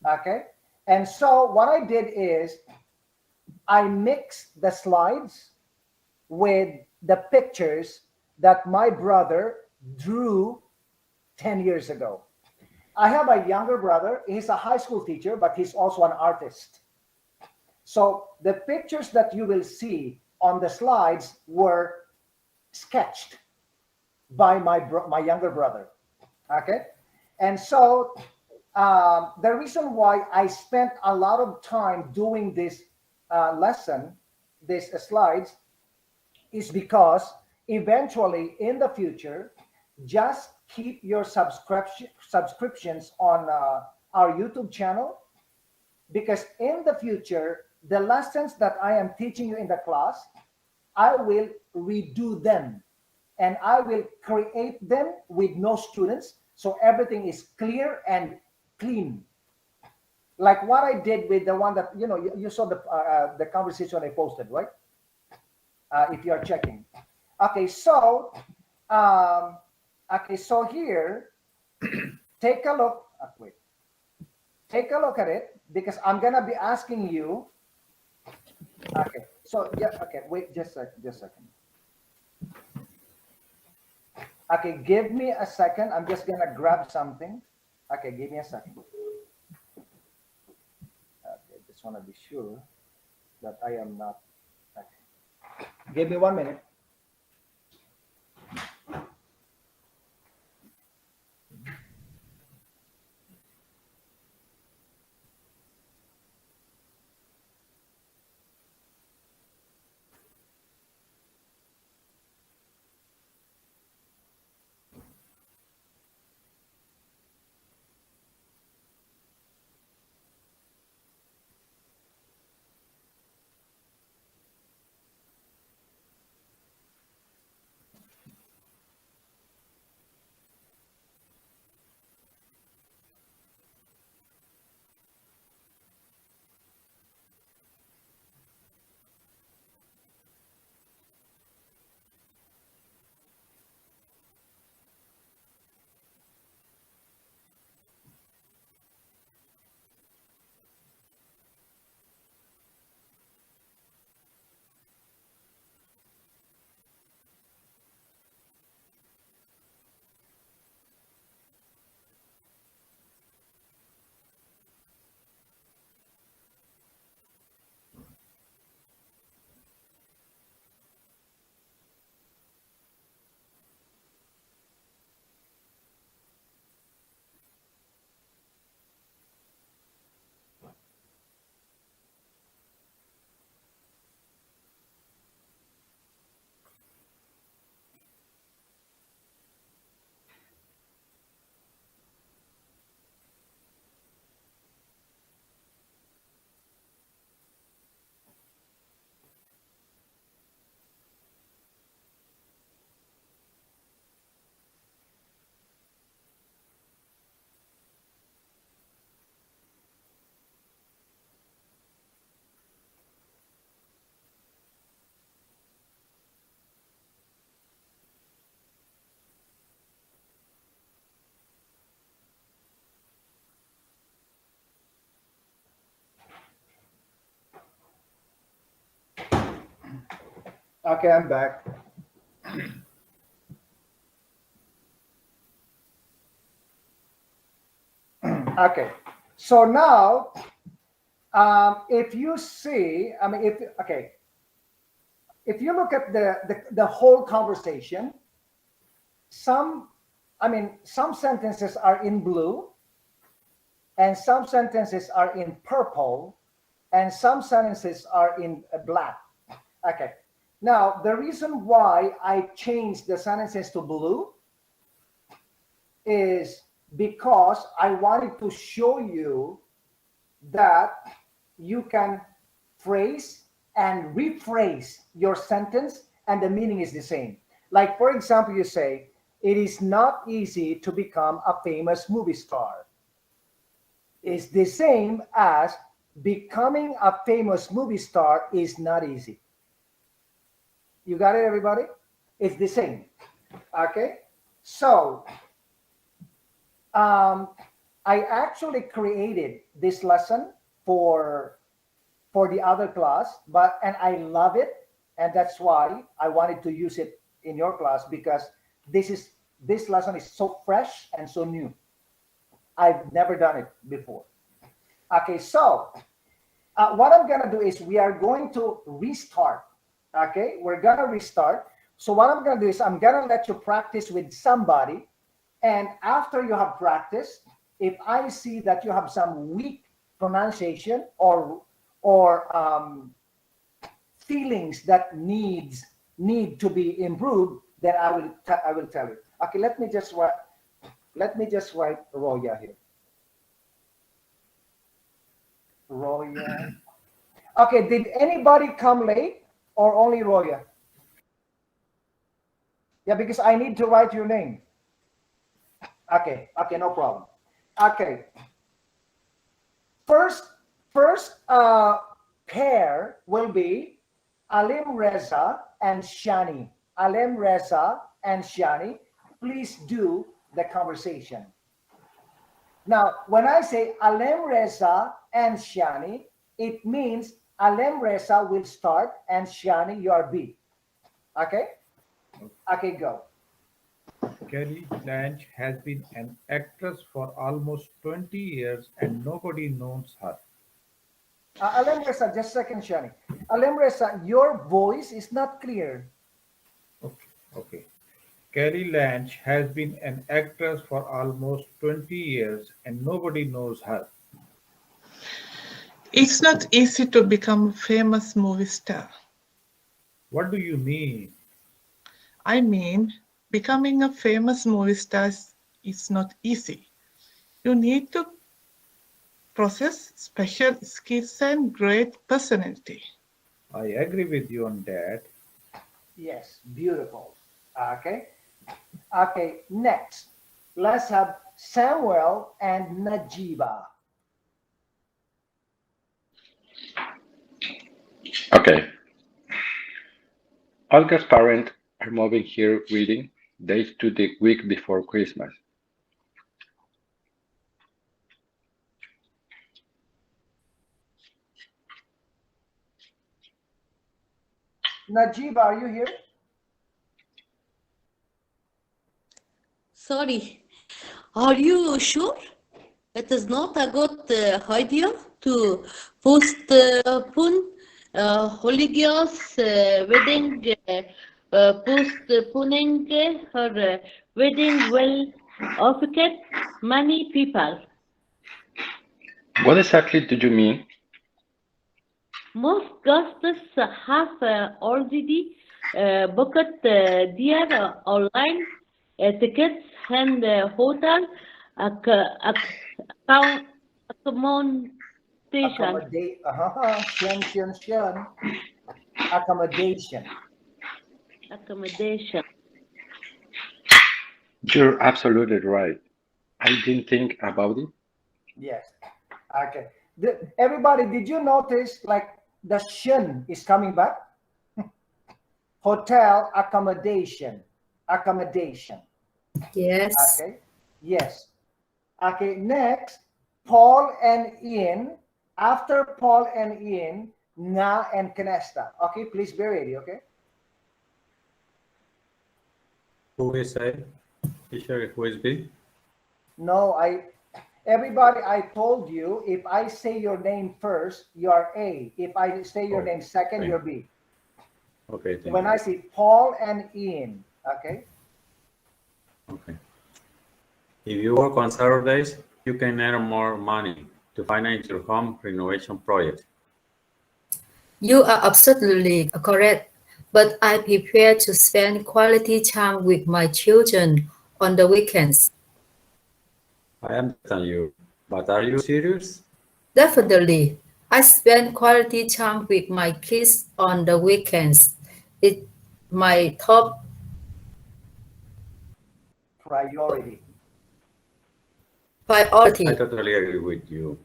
Okay. And so what I did is I mixed the slides with the pictures that my brother drew 10 years ago. I have a younger brother. He's a high school teacher, but he's also an artist. So the pictures that you will see on the slides were sketched by my younger brother. Okay. And so the reason why I spent a lot of time doing this lesson, these slides, is because eventually in the future, just keep your subscriptions on our YouTube channel, because in the future, the lessons that I am teaching you in the class, I will redo them and I will create them with no students. So everything is clear and clean. Like what I did with the one that, you saw the conversation I posted, right? If you are checking. Okay, so here, take a look. Wait, take a look at it, because I'm gonna be asking you. Okay, so yeah, okay, wait, just a second. Okay, give me a second. I'm just gonna grab something. Okay, give me a second. Okay, just wanna be sure that I am not. Okay. Give me 1 minute. Okay, I'm back. Okay, so now, if you see, I mean, if you look at the whole conversation, some, some sentences are in blue, and some sentences are in purple, and some sentences are in black. Okay. Now, the reason why I changed the sentences to blue is because I wanted to show you that you can phrase and rephrase your sentence and the meaning is the same. Like, for example, you say, it is not easy to become a famous movie star. It's the same as becoming a famous movie star is not easy. You got it, everybody? It's the same. Okay? So, I actually created this lesson for the other class, and I love it, and that's why I wanted to use it in your class, because this lesson is so fresh and so new. I've never done it before. Okay, so what I'm gonna do is we are going to restart. Okay, we're gonna restart. So what I'm gonna do is I'm gonna let you practice with somebody, and after you have practiced, if I see that you have some weak pronunciation or feelings that need to be improved, then I will tell you. Okay, let me just write Roya here. Roya. Okay, did anybody come late or only Roya? Yeah, because I need to write your name. Okay, no problem. Okay. First pair will be Alim Reza and Shani. Alim Reza and Shani, please do the conversation. Now, when I say Alim Reza and Shani, it means Alim Reza will start and Shani, you are B. Okay? Okay, go. Kelly Blanche has been an actress for almost 20 years and nobody knows her. Alim Reza, just a second, Shani. Alim Reza, your voice is not clear. Okay. Kelly Blanche has been an actress for almost 20 years and nobody knows her. It's not easy to become a famous movie star. What do you mean? I mean, becoming a famous movie star is not easy. You need to possess special skills and great personality. I agree with you on that. Yes, beautiful. Okay. Okay, next. Let's have Samuel and Najiba. Okay. Olga's parents are moving here reading dates to the week before Christmas. Najiba, are you here? Sorry, are you sure? It is not a good idea to postpone Holigia's wedding, postponing her wedding will affect many people. What exactly do you mean? Most guests have already booked their online tickets and hotel accommodation. Accommodation. Accommodation. You're absolutely right. I didn't think about it. Yes. Okay. Everybody, did you notice like the shin is coming back? Hotel accommodation. Accommodation. Yes. Okay. Yes. Okay. Next, Paul and Ian. After Paul and Ian, Na and Canesta. Okay, please be ready. Okay. Who is I? Teacher, who is B? No, everybody, I told you, if I say your name first, you are A. If I say your name second, okay. you're B. Okay, thank When you. I say Paul and Ian, okay? Okay. If you work on Saturdays, you can earn more money to finance your home renovation project. You are absolutely correct, but I prepare to spend quality time with my children on the weekends. I understand you, but are you serious? Definitely. I spend quality time with my kids on the weekends. It's my top Priority. priority. I totally agree with you.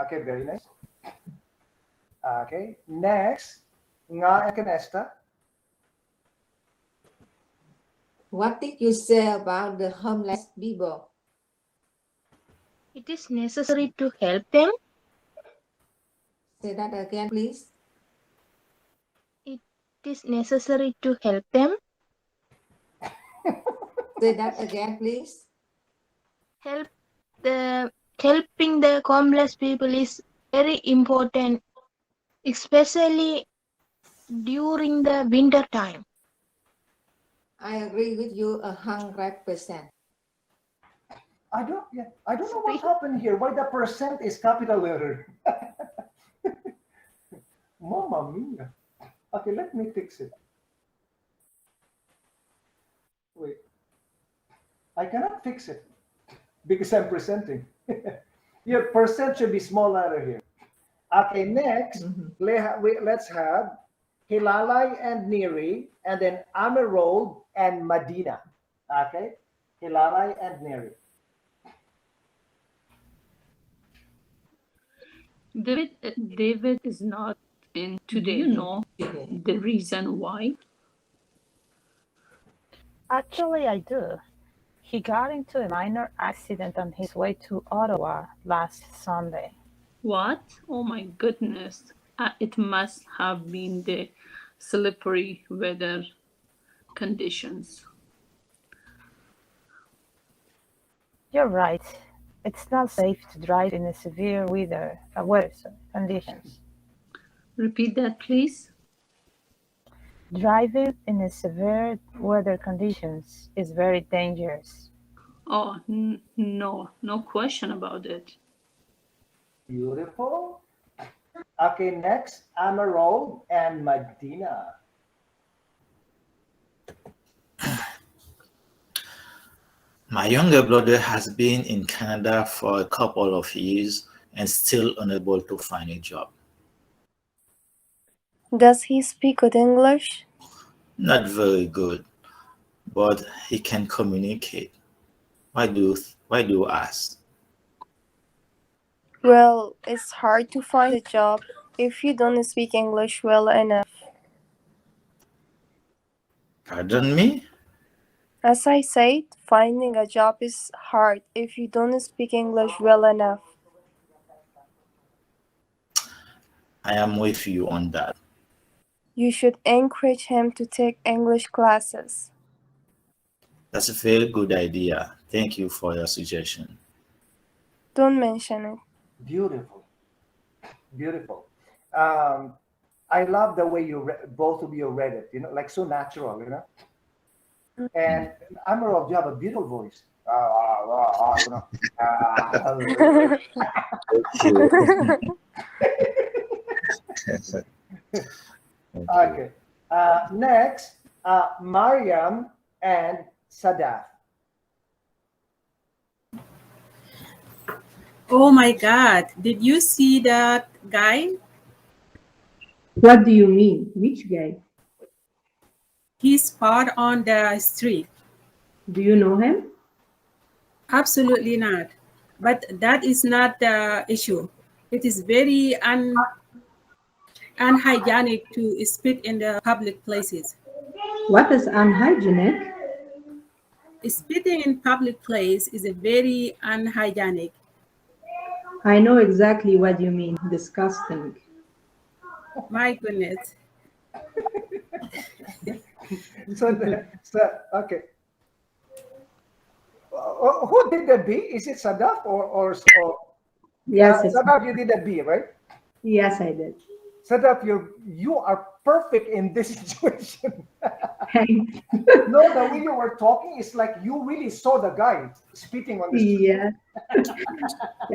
Okay, very nice. Okay, next, Nga and Canesta. What did you say about the homeless people? It is necessary to help them. Say that again, please. It is necessary to help them. Say that again, please. Help helping the homeless people is very important, especially during the winter time. I agree with you 100%. I don't know what happened here. Why the percent is capital letter? Mamma mia. Okay, let me fix it. Wait. I cannot fix it because I'm presenting. Your percent should be small letter here. Okay, next, let's have Hilalai and Neri, and then Amerol and Madina. Okay, Hilalai and Neri. David is not in today. You know the reason why? Actually, I do. He got into a minor accident on his way to Ottawa last Sunday. What? Oh my goodness. It must have been the slippery weather conditions. You're right. It's not safe to drive in a severe weather conditions. Repeat that, please. Driving in a severe weather conditions is very dangerous. Oh, no question about it. Beautiful. Okay, next, Amerol and Madina. My younger brother has been in Canada for a couple of years and still unable to find a job. Does he speak good English? Not very good, but he can communicate. Why do you ask? Well, it's hard to find a job if you don't speak English well enough. Pardon me? As I said, finding a job is hard if you don't speak English well enough. I am with you on that. You should encourage him to take English classes. That's a very good idea. Thank you for your suggestion. Don't mention it. Beautiful. Beautiful. I love the way both of you read it, like so natural, And Amarov, you have a beautiful voice. Okay. Next, Maryam and Sadaf. Oh my God, did you see that guy? What do you mean? Which guy? He's part on the street. Do you know him? Absolutely not. But that is not the issue. It is very unhygienic to spit in the public places. What is unhygienic? Spitting in public place is a very unhygienic. I know exactly what you mean. Disgusting. My goodness. Okay. Who did the B? Is it Sadaf or Yes, Sadaf, you did the B, right? Yes, I did. Sadaf, you are perfect in this situation. Thanks. No, the way you were talking is like you really saw the guy spitting on the street. Yeah.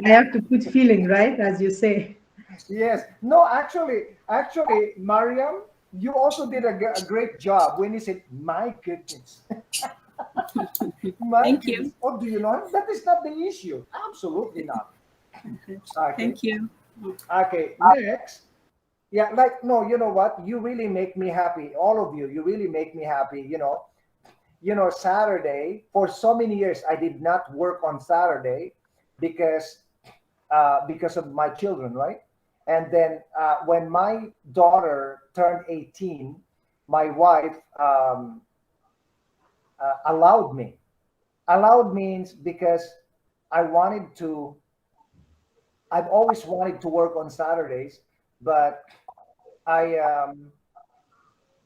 I have to put feeling, right? As you say. Yes. No, actually, Maryam, you also did a great job when you said, "My goodness." Thank you. Oh, do you know him? That is not the issue. Absolutely not. Okay. Thank you. Okay. Next. Yeah, no, you know what? You really make me happy. All of you, you really make me happy. Saturday, for so many years, I did not work on Saturday because of my children, right? And then when my daughter turned 18, my wife allowed me. Allowed means because I wanted to I've always wanted to work on Saturdays, but I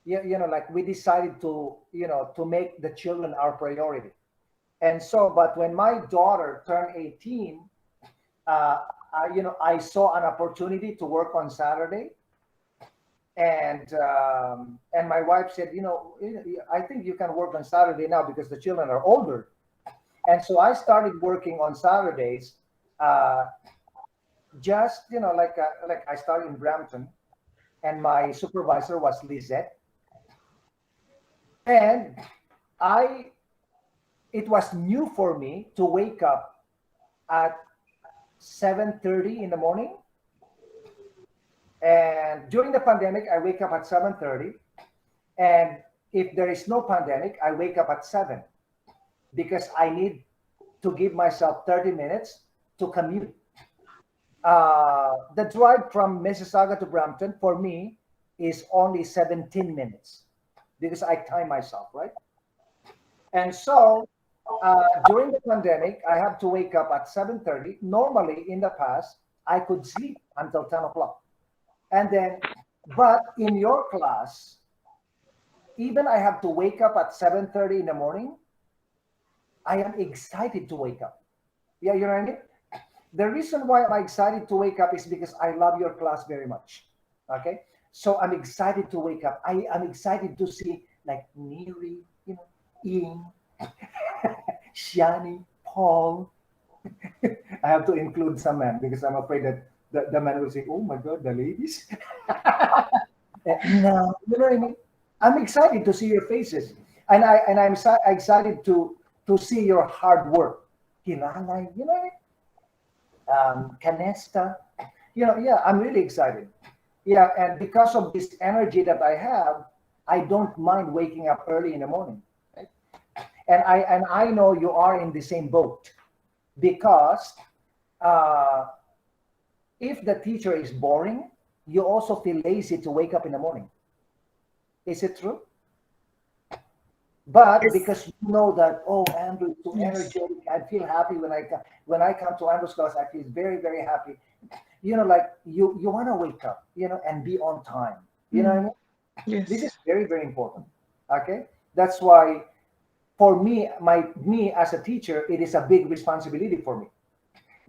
like we decided to to make the children our priority. And so, but when my daughter turned 18, I saw an opportunity to work on Saturday, and my wife said, I think you can work on Saturday now because the children are older. And so I started working on Saturdays, just like I started in Brampton, and my supervisor was Lizette, and it was new for me to wake up at 7:30 in the morning. And during the pandemic, I wake up at 7:30. And if there is no pandemic, I wake up at 7 because I need to give myself 30 minutes to commute. The drive from Mississauga to Brampton for me is only 17 minutes because I time myself, right? And so during the pandemic, I have to wake up at 7:30. Normally, in the past, I could sleep until 10 o'clock. And then, but in your class, even I have to wake up at 7:30 in the morning, I am excited to wake up. Yeah, you know what I mean? The reason why I'm excited to wake up is because I love your class very much. Okay? So I'm excited to wake up. I'm excited to see like Neri, Ian, Shani, Paul. I have to include some men because I'm afraid that the men will say, "Oh my God, the ladies." No, you know what I mean. I'm excited to see your faces, and I'm excited to see your hard work. Kilalay, Canesta, yeah, I'm really excited. Yeah, and because of this energy that I have, I don't mind waking up early in the morning. Right? And I know you are in the same boat because if the teacher is boring, you also feel lazy to wake up in the morning. Is it true? But Yes. because you know that, oh, Andrew is so Yes. energetic, I feel happy when I come to Andrew's class. I feel very, very happy. Like you want to wake up, and be on time. You know what I mean? Yes. This is very, very important. Okay, that's why for me, me as a teacher, it is a big responsibility for me,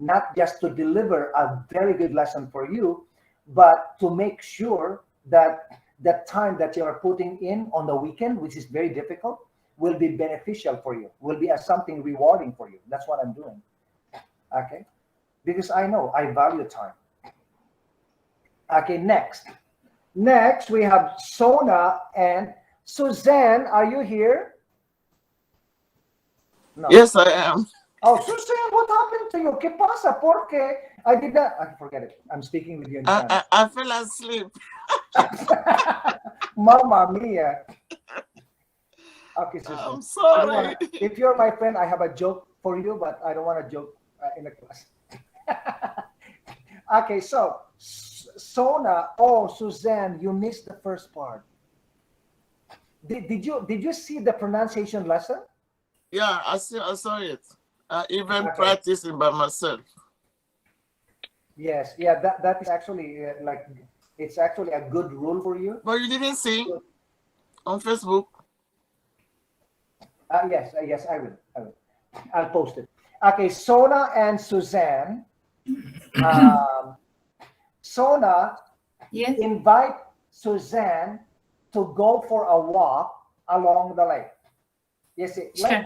not just to deliver a very good lesson for you, but to make sure that the time that you are putting in on the weekend, which is very difficult, will be beneficial for you, will be something rewarding for you. That's what I'm doing. Okay, because I know I value time. Okay, next we have Sona and Suzanne. Are you here? No. Yes, I am. Oh, Suzanne, what happened to you? ¿Qué pasa? Porque I did not. I forget it. I'm speaking with you in Spanish. I fell asleep. Mamma mia. Okay, Suzanne. I'm sorry. If you're my friend, I have a joke for you, but I don't want to joke in the class. Okay, so Sona. Oh, Suzanne, you missed the first part. Did you see the pronunciation lesson? Yeah, I saw it. I even Okay. practicing by myself. Yes, yeah, that is actually it's actually a good rule for you. But you didn't see on Facebook? Yes, I will. I'll post it. Okay, Sona and Suzanne. Sona, Yes. invite Suzanne to go for a walk along the lake. Yes, Sure.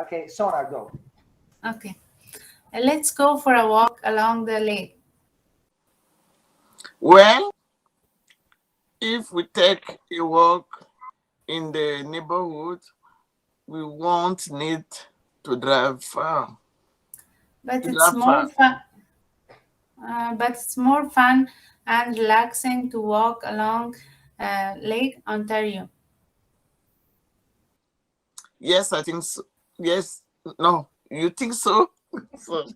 Okay, Sona, go. Okay. Let's go for a walk along the lake. Well, if we take a walk in the neighborhood, we won't need to drive far. But it's more fun. But it's more fun and relaxing to walk along Lake Ontario. Yes, I think so. Yes, no, you think so? Suzanne,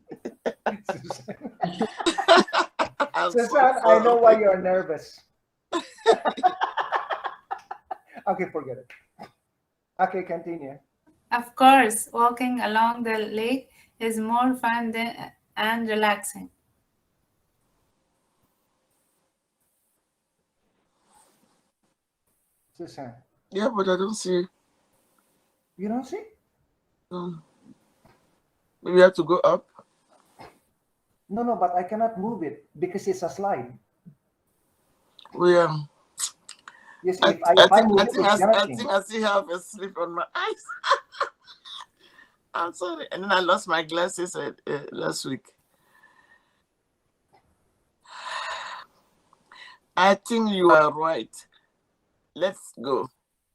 I know why you're nervous. Okay, forget it. Okay, continue. Of course, walking along the lake is more fun and relaxing. Susan? Yeah, but I don't see. You don't see? Maybe I have to go up. No, but I cannot move it because it's a slide. Yeah. Yes, I, if I move it, it's gonna I change. think I still have a slip on my eyes. I'm sorry. And then I lost my glasses last week. I think you are right. Let's go.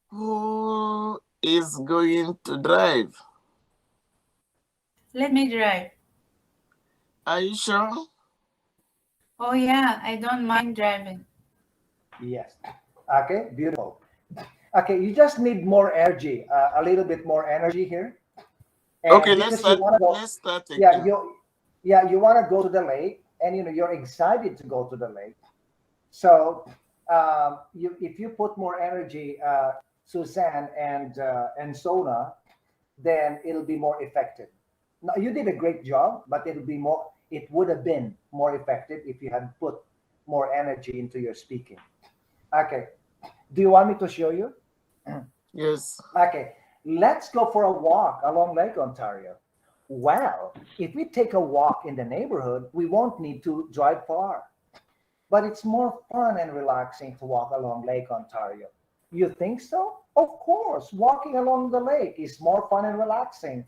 Who is going to drive? Let me drive. Are you sure? Oh yeah, I don't mind driving. Yes. Okay, beautiful. Okay, you just need more energy, a little bit more energy here. And Okay, let's because you start. want to go, Let's start yeah, again. you want to go to the lake, and you're excited to go to the lake. So if you put more energy, Suzanne and Sona, then it'll be more effective. Now, you did a great job, but it would have been more effective if you had put more energy into your speaking. Okay. Do you want me to show you? Yes. Okay. Let's go for a walk along Lake Ontario. Well, if we take a walk in the neighborhood, we won't need to drive far. But it's more fun and relaxing to walk along Lake Ontario. You think so? Of course, walking along the lake is more fun and relaxing.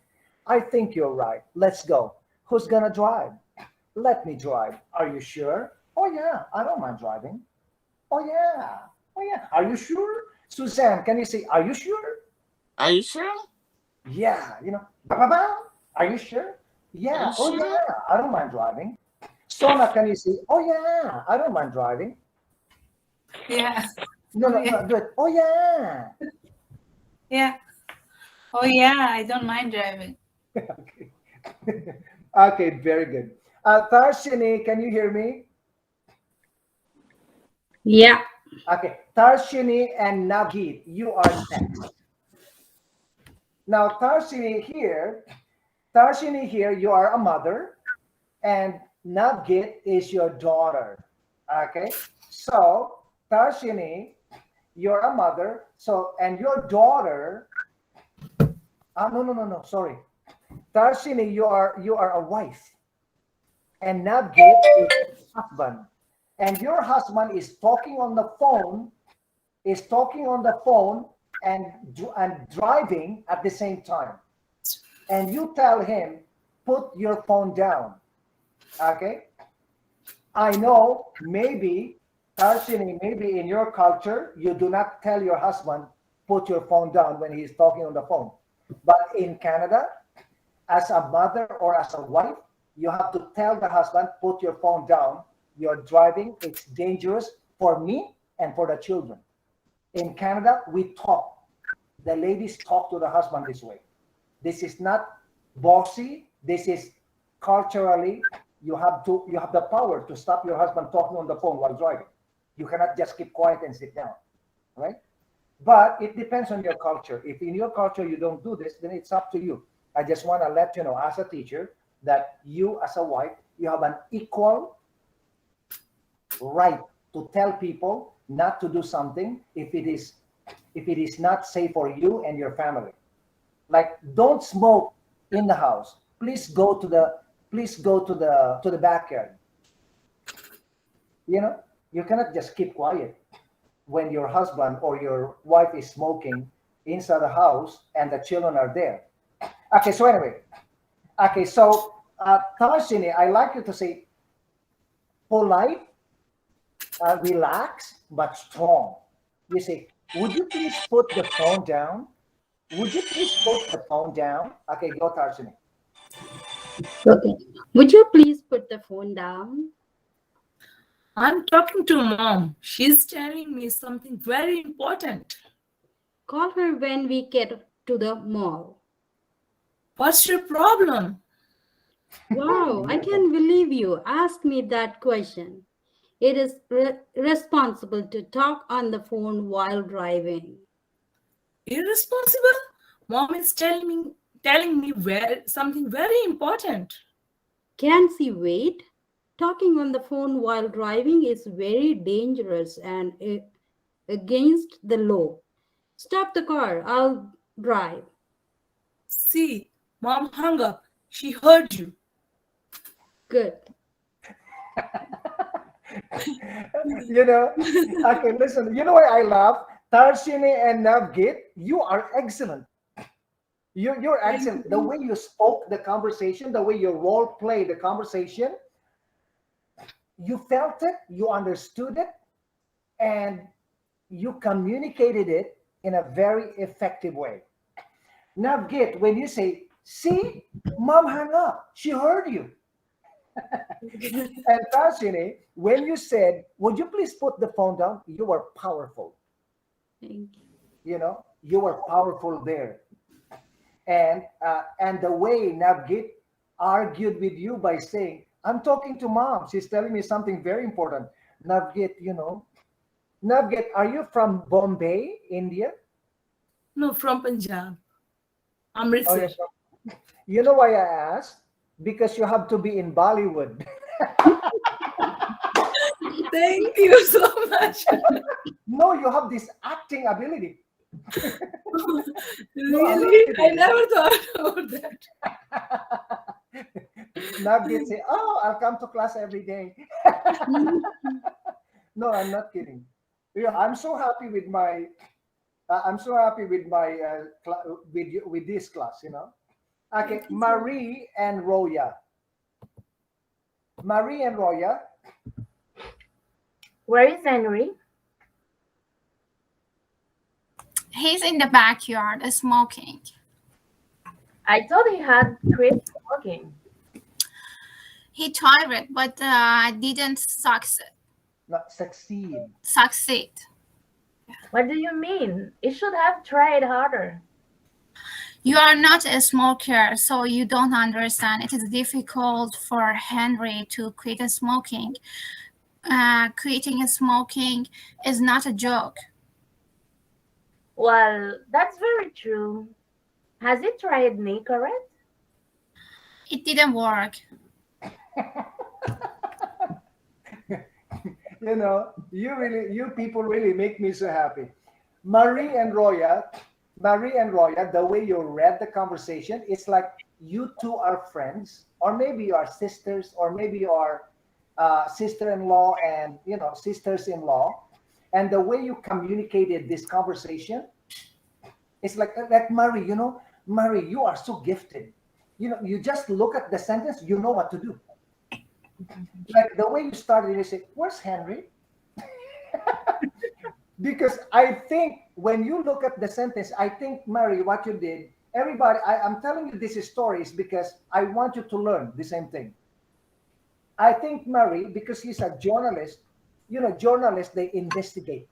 I think you're right. Let's go. Who's gonna drive? Let me drive. Are you sure? Oh yeah, I don't mind driving. Oh yeah. Oh yeah. Are you sure? Suzanne, can you say, are you sure? Are you sure? Yeah, ba-ba-ba. Are you sure? Yeah. Are you Oh sure? yeah, I don't mind driving. Sona, can you say, oh yeah, I don't mind driving? Yeah. No, Oh, yeah. no, do it. Oh yeah. Yeah. Oh yeah, I don't mind driving. Okay. Okay, very good. Tarshini, can you hear me? Yeah. Okay, Tarshini and Navgeet, you are next. Now, Tarshini here, you are a mother, and Navgeet is your daughter. Okay, so Tarshini, you're a mother. So, and your daughter. No. Sorry, Tarshini, you are a wife, and Navgeet is a husband, and your husband is talking on the phone, and driving at the same time, and you tell him, put your phone down. Okay, I know maybe Tarshini, maybe in your culture you do not tell your husband put your phone down when he's talking on the phone, but in Canada, as a mother or as a wife, you have to tell the husband, put your phone down. You're driving. It's dangerous for me and for the children. In Canada, we talk. The ladies talk to the husband this way. This is not bossy. This is culturally, you have the power to stop your husband talking on the phone while driving. You cannot just keep quiet and sit down, right? But it depends on your culture. If in your culture you don't do this, then it's up to you. I just want to let you know, as a teacher, that you as a wife, you have an equal right to tell people not to do something if it is not safe for you and your family. Like, don't smoke in the house. Please go to the backyard. You cannot just keep quiet when your husband or your wife is smoking inside the house and the children are there. Okay, so anyway, Tarshini, I like you to say polite, relaxed, but strong. You say, would you please put the phone down? Would you please put the phone down? Okay, go, Tarshini. Okay. Would you please put the phone down? I'm talking to Mom. She's telling me something very important. Call her when we get to the mall. What's your problem? Wow, I can't believe you asked me that question. It is responsible to talk on the phone while driving. Irresponsible? Mom is telling me something very important. Can she wait? Talking on the phone while driving is very dangerous and against the law. Stop the car, I'll drive. See, Mom hung up. She heard you. Good. Okay, listen, you know why I laugh? Tarsini and Navgit, you are excellent. You're excellent. The way you spoke the conversation, the way you role play the conversation, you felt it, you understood it, and you communicated it in a very effective way. Navgit, when you say, see, mom hung up, she heard you. And Tashini, when you said, would you please put the phone down? You were powerful. Thank you. You were powerful there. And the way Navgit argued with you by saying, I'm talking to mom. She's telling me something very important. Navgit, Navgit, are you from Bombay, India? No, from Punjab. Oh, Amritsar. yes. You know why I asked? Because you have to be in Bollywood. Thank you so much. No, you have this acting ability. Really? I never thought about that. Navgit say, oh, I'll come to class every day. No, I'm not kidding. I'm so happy with my with this class. Okay, Marie and Roya. Marie and Roya. Where is Henry? He's in the backyard smoking. I thought he had quit smoking. He tried it, but didn't succeed. Not succeed. Succeed. What do you mean? He should have tried harder. You are not a smoker, so you don't understand. It is difficult for Henry to quit smoking. Quitting smoking is not a joke. Well, that's very true. Has he tried Nicorette? It didn't work. You people really make me so happy. Marie and Roya, the way you read the conversation, it's like you two are friends, or maybe you are sisters, or maybe you are sister-in-law and sisters-in-law, and the way you communicated this conversation, it's like Marie, Marie, you are so gifted. You just look at the sentence, you know what to do. Like the way you started, you say, where's Henry? Because I think when you look at the sentence, I think, Mary, what you did, everybody, I'm telling you this stories because I want you to learn the same thing. I think Mary, because he's a journalist, journalists, they investigate,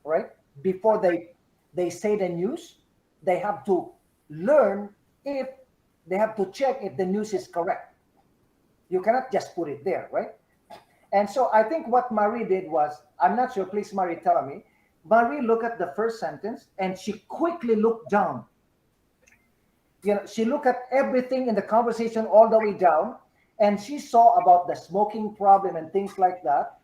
right? Before they say the news, they have to learn if they have to check if the news is correct. You cannot just put it there, right? And so I think what Marie did was, I'm not sure, please, Marie, tell me. Marie looked at the first sentence and she quickly looked down. She looked at everything in the conversation all the way down, and she saw about the smoking problem and things like that.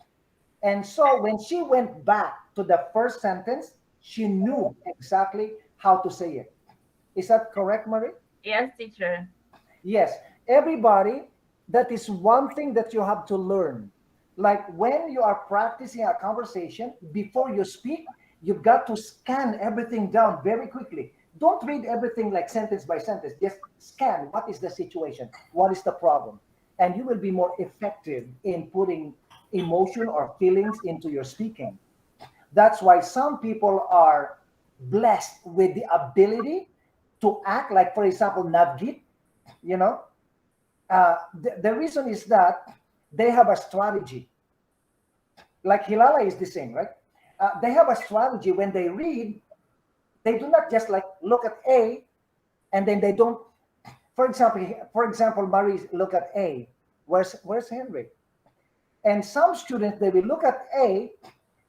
And so when she went back to the first sentence, she knew exactly how to say it. Is that correct, Marie? Yes, teacher. Yes. Everybody, that is one thing that you have to learn. Like when you are practicing a conversation, before you speak, you've got to scan everything down very quickly. Don't read everything like sentence by sentence. Just scan what is the situation, what is the problem, and you will be more effective in putting emotion or feelings into your speaking. That's why some people are blessed with the ability to act like, for example, Navgit, the reason is that they have a strategy. Like Hilala is the same, right? They have a strategy. When they read, they do not just like look at A and then they don't. For example, Marie look at A. Where's Henry? And some students, they will look at A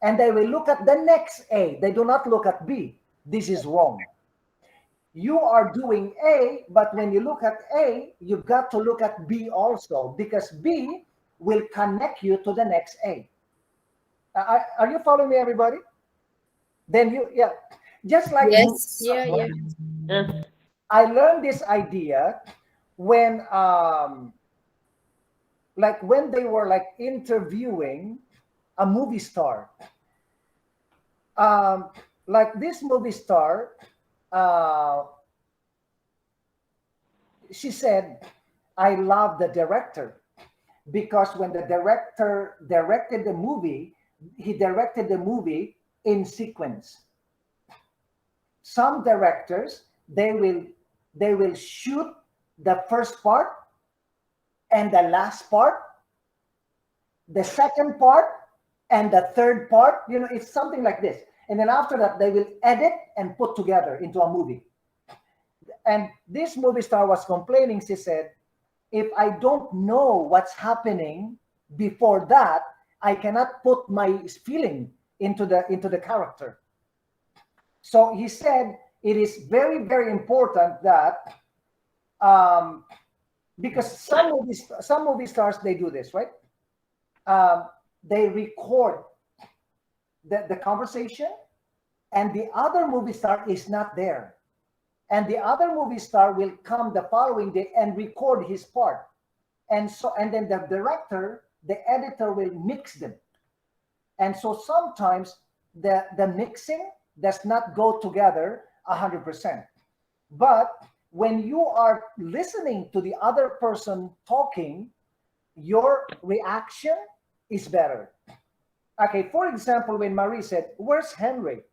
and they will look at the next A. They do not look at B. This is wrong. You are doing A, but when you look at A, you've got to look at B also, because B will connect you to the next A. Are you following me, everybody? Then just like Yes. Yeah. I learned this idea when like when they were like interviewing a movie star. Like this movie star, she said, I love the director because when the director directed the movie, he directed the movie in sequence. Some directors, they will shoot the first part and the last part, the second part and the third part. It's something like this. And then after that, they will edit and put together into a movie. And this movie star was complaining. She said, if I don't know what's happening before that, I cannot put my feeling into the character. So he said it is very, very important that because some movie stars, they do this, right? They record the conversation, and the other movie star is not there. And the other movie star will come the following day and record his part. And then the director, the editor will mix them. And so sometimes the mixing does not go together 100%. But when you are listening to the other person talking, your reaction is better. Okay, for example, when Marie said, where's Henry?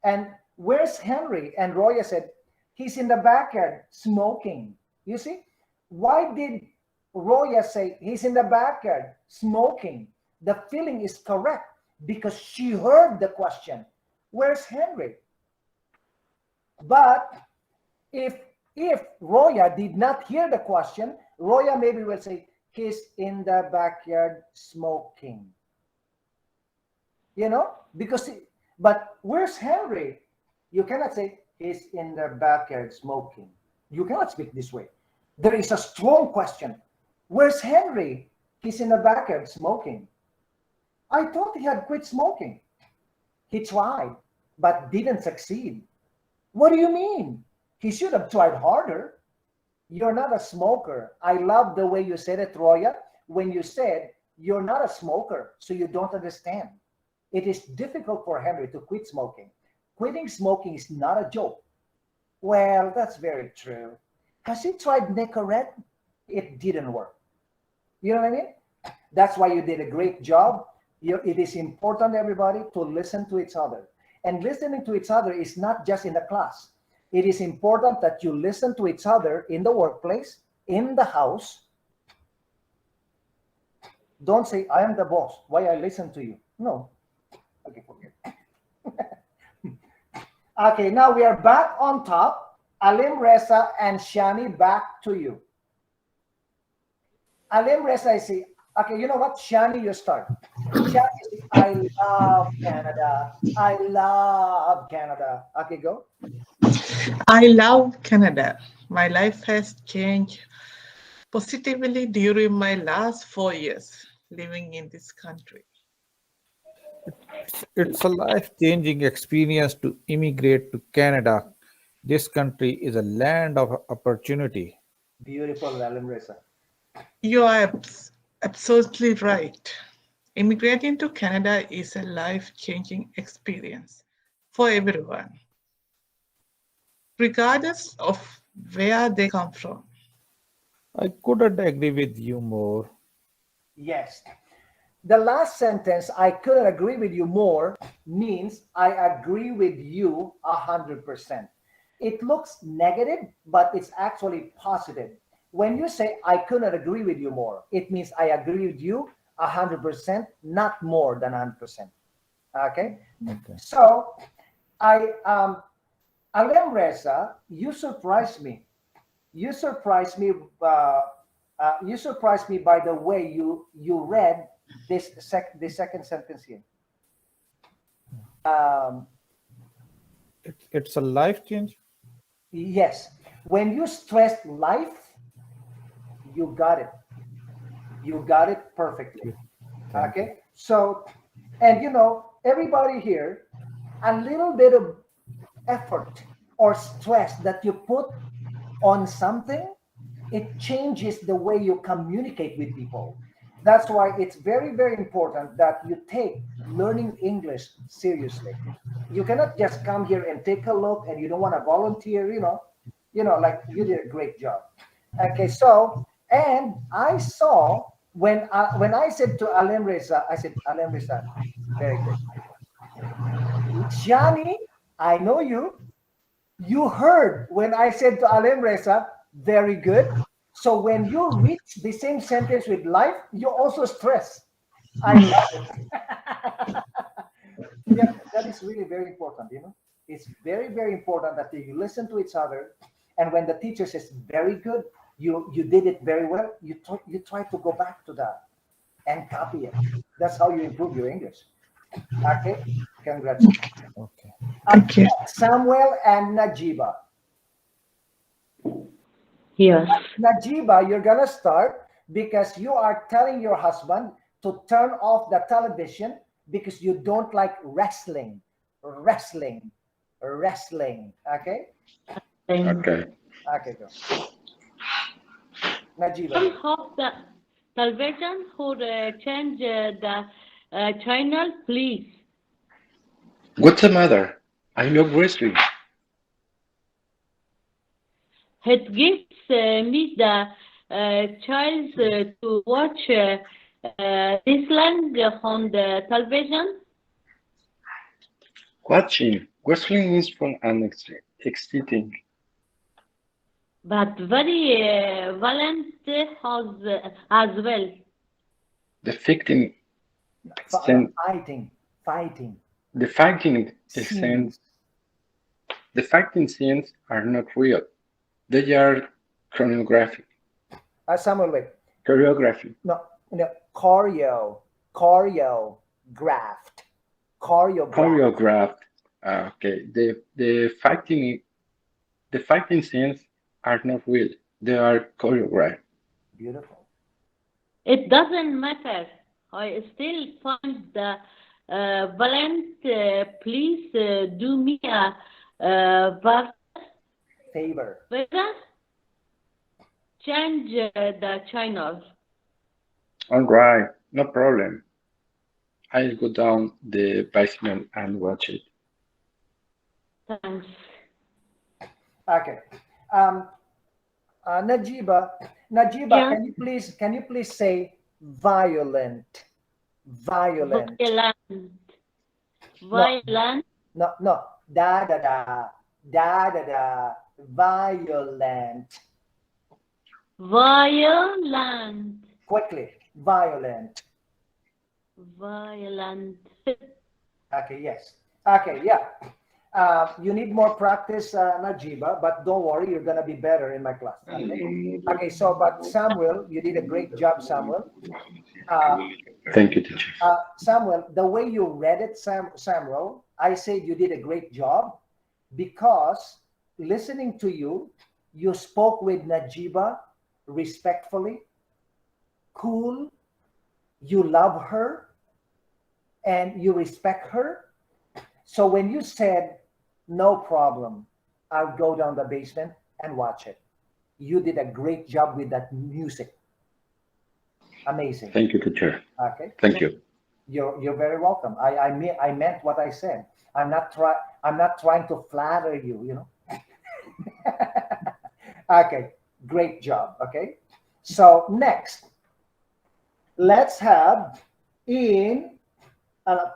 And where's Henry? And Roya said, he's in the backyard smoking. You see, why did Roya say he's in the backyard smoking? The feeling is correct because she heard the question, where's Henry? But if Roya did not hear the question, Roya maybe will say, he's in the backyard smoking. But where's Henry? You cannot say, he's in the backyard smoking. You cannot speak this way. There is a strong question. Where's Henry? He's in the backyard smoking. I thought he had quit smoking. He tried, but didn't succeed. What do you mean? He should have tried harder. You're not a smoker. I love the way you said it, Roya, when you said you're not a smoker, so you don't understand. It is difficult for Henry to quit smoking. Quitting smoking is not a joke. Well, that's very true. Has he tried Nicorette? It didn't work. You know what I mean? That's why you did a great job. It is important, everybody, to listen to each other. And listening to each other is not just in the class. It is important that you listen to each other in the workplace, in the house. Don't say, I am the boss. Why I listen to you? No. Okay, forget. Okay, now we are back on top. Alim Reza and Shani, back to you. Alim Reza, I see. Okay, you know what? Shani, you start. Shani, I love Canada. I love Canada. Okay, go. I love Canada. My life has changed positively during my last 4 years living in this country. It's a life-changing experience to immigrate to Canada. This country is a land of opportunity. Beautiful, Alim Reza. You are absolutely right. Immigrating to Canada is a life-changing experience for everyone, regardless of where they come from. I couldn't agree with you more. Yes. The last sentence, I couldn't agree with you more, means I agree with you 100%. It looks negative, but it's actually positive. When you say, I couldn't agree with you more, it means I agree with you 100%, not more than 100%. Okay? So, Alim Reza, you surprised me. You surprised me by the way you read this second sentence here. It's a life change? Yes. When you stress life, you got it. You got it perfectly. Okay? So, and everybody here, a little bit of effort or stress that you put on something, it changes the way you communicate with people. That's why it's very, very important that you take learning English seriously. You cannot just come here and take a look and you don't want to volunteer, like you did a great job. Okay, so, and I saw when I said to Alem Reza, I said, Alem Reza, very good. Johnny, I know you. You heard when I said to Alem Reza, very good. So when you reach the same sentence with life, you also stress. I love it. Yeah, that is really very important, It's very, very important that you listen to each other. And when the teacher says, very good, you did it very well, you try to go back to that and copy it. That's how you improve your English. Okay, congratulations. Okay. Thank you. Samuel and Najiba. Yes. Najiba, you're gonna start because you are telling your husband to turn off the television because you don't like wrestling. Okay? Okay. Okay, go. Najiba. Turn off the television or change the channel, please. What's the matter? I love wrestling. It gives me the chance to watch Island on the television. Watching wrestling is fun and exciting. But very violent as well. The fighting Fighting. The fighting scenes are not real. They are choreography. Samuel, wait. Choreography. No, choreographed. Choreographed. Okay. The fighting scenes are not real. They are choreographed. Beautiful. It doesn't matter. I still find the violent. Please do me a favor. Change the channel. All right, no problem. I'll go down the basement and watch it. Thanks. Okay. Najiba, Yeah. can you please say violent? Violent. No. Da. Violent. Violent. Quickly. Violent. Okay, yes. Okay, yeah. You need more practice, Najiba, but don't worry, you're going to be better in my class. Okay, but Samuel, you did a great job, Samuel. Thank you, teacher. Samuel, the way you read it, Samuel, I said you did a great job because listening to you, you spoke with Najiba respectfully, cool, you love her, and you respect her. So when you said, no problem, I'll go down the basement and watch it, you did a great job with that music. Amazing. Thank you, teacher. Okay. Thank you. You're very welcome. I meant what I said. I'm not trying to flatter you, Okay, great job. Okay. So next, let's have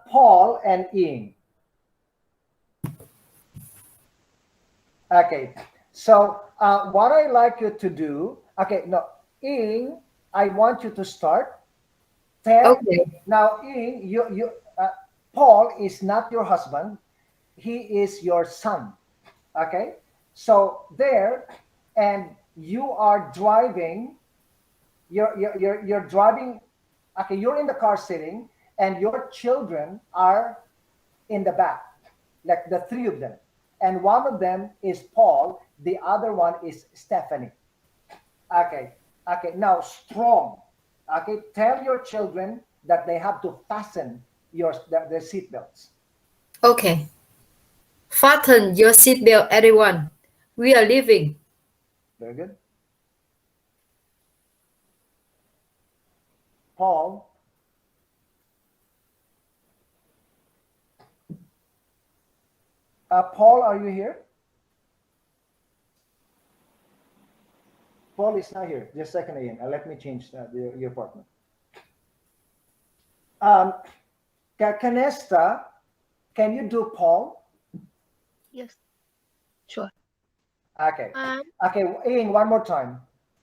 Paul and Ian. Okay, so what I like you to do, Ian, I want you to start. Okay. Now, Ian, Paul is not your husband; he is your son. Okay, so there, and you are driving. You're driving. Okay, you're in the car sitting, and your children are in the back, like the three of them. And one of them is Paul, the other one is Stephanie. Okay, now strong. Okay, tell your children that they have to fasten their seatbelts. Okay. Fasten your seatbelt, everyone. We are leaving. Very good. Paul. Paul, are you here? Paul is not here. Just a second again. Let me change your partner. Canesta, can you do Paul? Yes. Sure. Okay. Okay, Ian, one more time.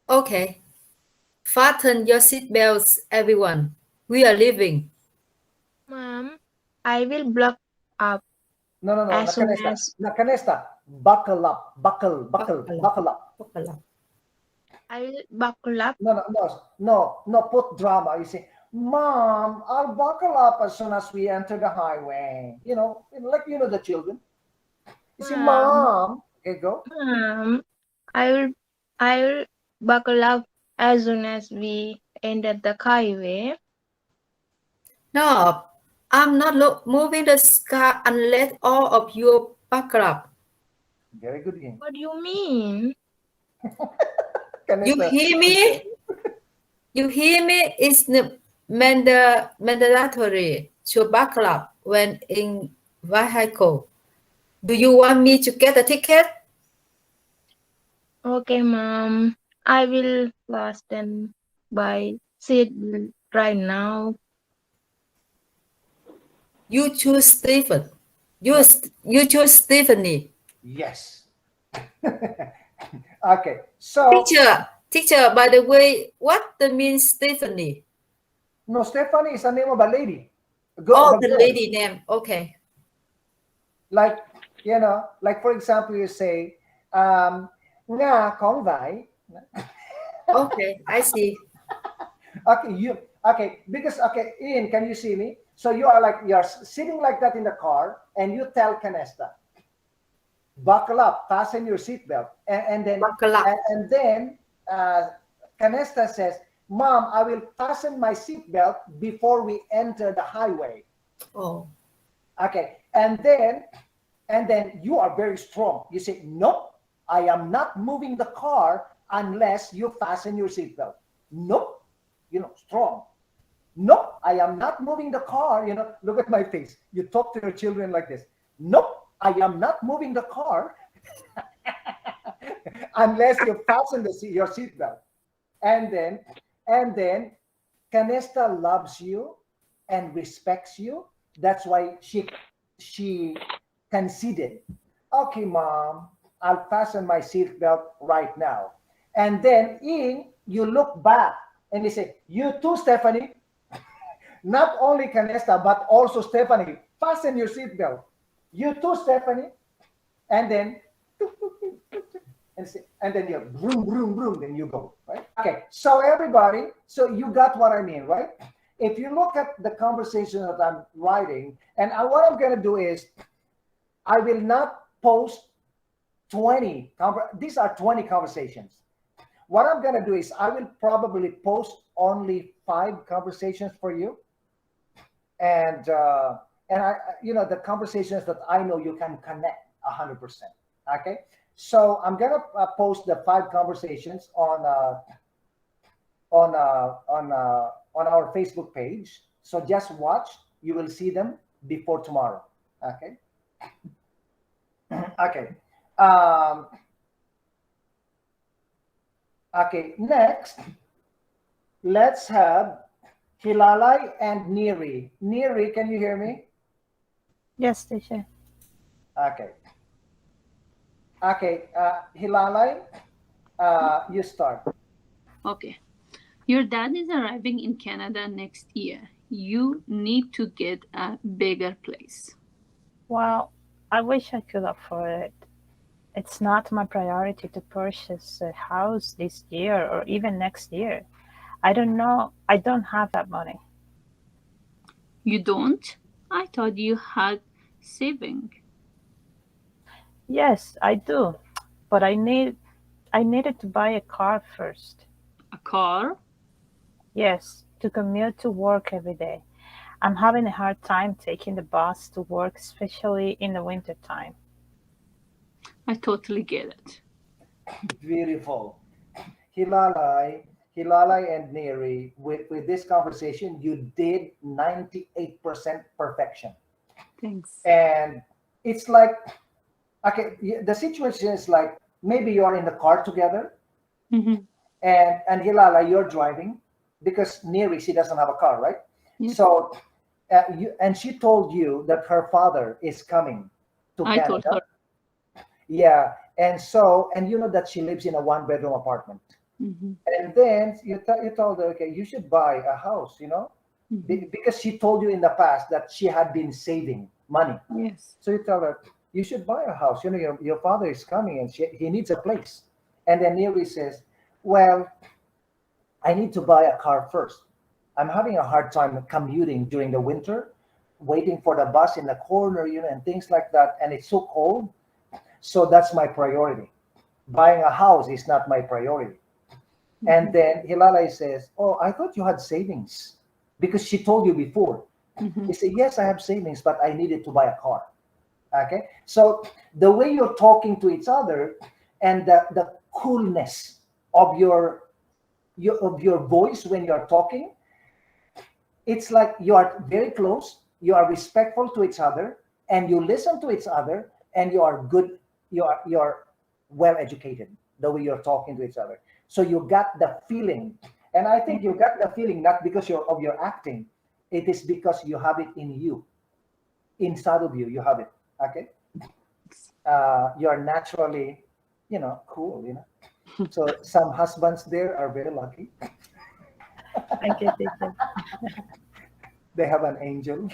Okay. Fasten your seatbelts, everyone. We are leaving. Mom, I will block up. No, as soon Canesta. as Canesta, buckle up. Buckle up. I will buckle up. No, put drama. You say, Mom, I'll buckle up as soon as we enter the highway. Like the children. You say, Mom. Okay, go. Mom, I will buckle up as soon as we enter the highway. No, I'm not moving the car unless all of you buckle up. Very good game. What do you mean? You hear me? You hear me? It's mandatory to buckle up when in vehicle. Do you want me to get a ticket? Okay, Mom. I will fasten by seat right now. You choose Stephen. You choose Stephanie. Yes. Okay. So teacher, by the way, what means Stephanie? No, Stephanie is the name of a lady. The lady name. Okay. Like, like for example, you say, nga con vai. Okay, I see. Because Ian, can you see me? So you're sitting like that in the car, and you tell Canesta, buckle up, fasten your seatbelt, and then buckle up. And then Canesta says, Mom, I will fasten my seatbelt before we enter the highway. Oh. Okay, and then you are very strong. You say, nope, I am not moving the car unless you fasten your seatbelt. Nope, strong. Nope, I am not moving the car. Look at my face. You talk to your children like this. Nope, I am not moving the car unless you fasten your seatbelt. And then Canesta loves you and respects you. That's why she conceded. Okay, Mom, I'll fasten my seatbelt right now. And then you look back and you say, you too, Stephanie. Not only Canesta, but also Stephanie, fasten your seatbelt. You too, Stephanie. And then and then you vroom, vroom, vroom, then you go, right? Okay, so everybody, so you got what I mean, right? If you look at the conversation that I'm writing, and what I'm going to do is, I will not post 20, these are 20 conversations. What I'm going to do is, I will probably post only 5 conversations for you. And I, the conversations that I know you can connect 100%, okay? So I'm gonna post the 5 conversations on our Facebook page. So just watch. You will see them before tomorrow. Okay. Okay. Okay. Next, let's have Hilalai and Neri. Neri, can you hear me? Yes, teacher. Okay. Okay, Hilalai, you start. Okay. Your dad is arriving in Canada next year. You need to get a bigger place. Well, I wish I could afford it. It's not my priority to purchase a house this year or even next year. I don't know. I don't have that money. You don't? I thought you had saving. Yes, I do. But I needed to buy a car first. A car? Yes, to commute to work every day. I'm having a hard time taking the bus to work, especially in the winter time. I totally get it. Beautiful. Hilalai and Neri, with this conversation, you did 98% perfection. Thanks. And it's like, okay, the situation is like maybe you're in the car together, Mm-hmm. and Hilala, you're driving because Neri, she doesn't have a car, right? Yeah. So, and she told you that her father is coming to I told Canada. her. Yeah, and so, and you know that she lives in a one-bedroom apartment. Mm-hmm. And then you told her, okay, you should buy a house, you know, Mm-hmm. because she told you in the past that she had been saving money. Yes. So you tell her, you should buy a house. You know, your father is coming and he needs a place. And then Neri says, well, I need to buy a car first. I'm having a hard time commuting during the winter, waiting for the bus in the corner, you know, and things like that. And it's so cold. So that's my priority. Buying a house is not my priority. And then Hilalai says, oh, I thought you had savings because she told you before. Mm-hmm. He said, yes, I have savings, but I needed to buy a car. Okay. So the way you're talking to each other and the coolness of your voice when you're talking, it's like you are very close, you are respectful to each other, and you listen to each other, and you are good, you're well educated the way you're talking to each other. So you got the feeling, and I think you got the feeling not because of your acting, it is because you have it in you, inside of you. You have it. Okay, you're naturally, you know, cool. You know, so some husbands there are very lucky. I get it. They have an angel.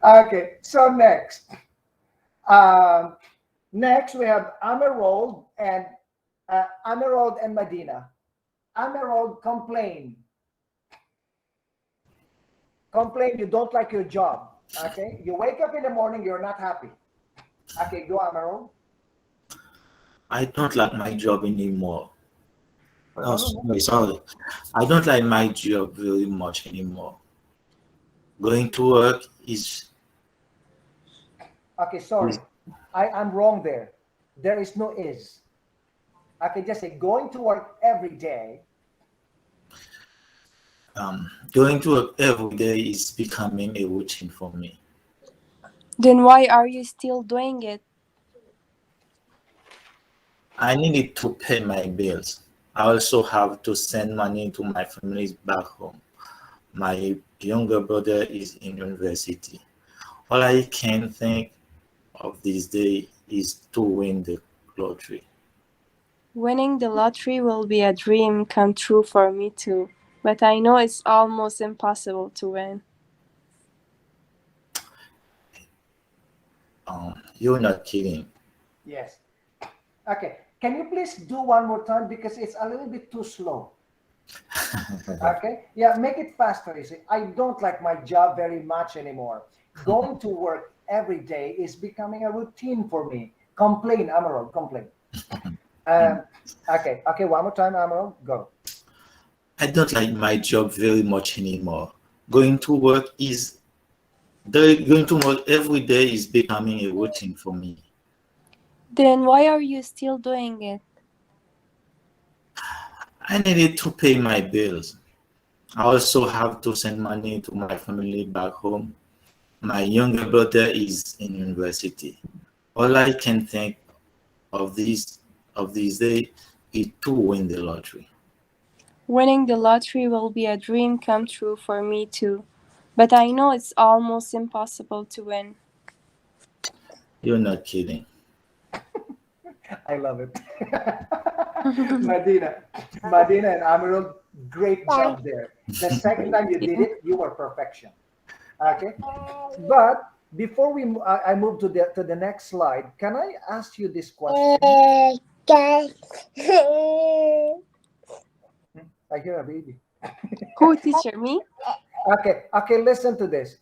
Okay, so next we have Emerald and Madina. Emerald, complain you don't like your job. Okay, you wake up in the morning, you're not happy. Okay, go Emerald. I don't like my job anymore. Oh, No. sorry. I don't like my job very much anymore. Going to work is. Okay, sorry. I'm wrong there. There is no is. I can just say going to work every day. Going to work every day is becoming a routine for me. Then why are you still doing it? I needed to pay my bills. I also have to send money to my families back home. My younger brother is in university. All I can think of this day is to win the lottery. Winning the lottery will be a dream come true for me too, but I know it's almost impossible to win. You're not kidding. Yes. Okay. Can you please do one more time because it's a little bit too slow. Okay. Yeah, make it faster. You see, I don't like my job very much anymore. Going to work every day is becoming a routine for me. Complain, Emerald, complain. Okay, one more time, Emerald, go. I don't like my job very much anymore. Going to work every day is becoming a routine for me. Then why are you still doing it? I needed to pay my bills. I also have to send money to my family back home. My younger brother is in university. All I can think of these days is to win the lottery. Winning the lottery will be a dream come true for me too, but I know it's almost impossible to win. You're not kidding. I love it. Madina and Emerald, great job there. The second time you did it, you were perfection. Okay, but before I move to the next slide, can I ask you this question? I hear a baby. Who, teacher, me? Okay, listen to this.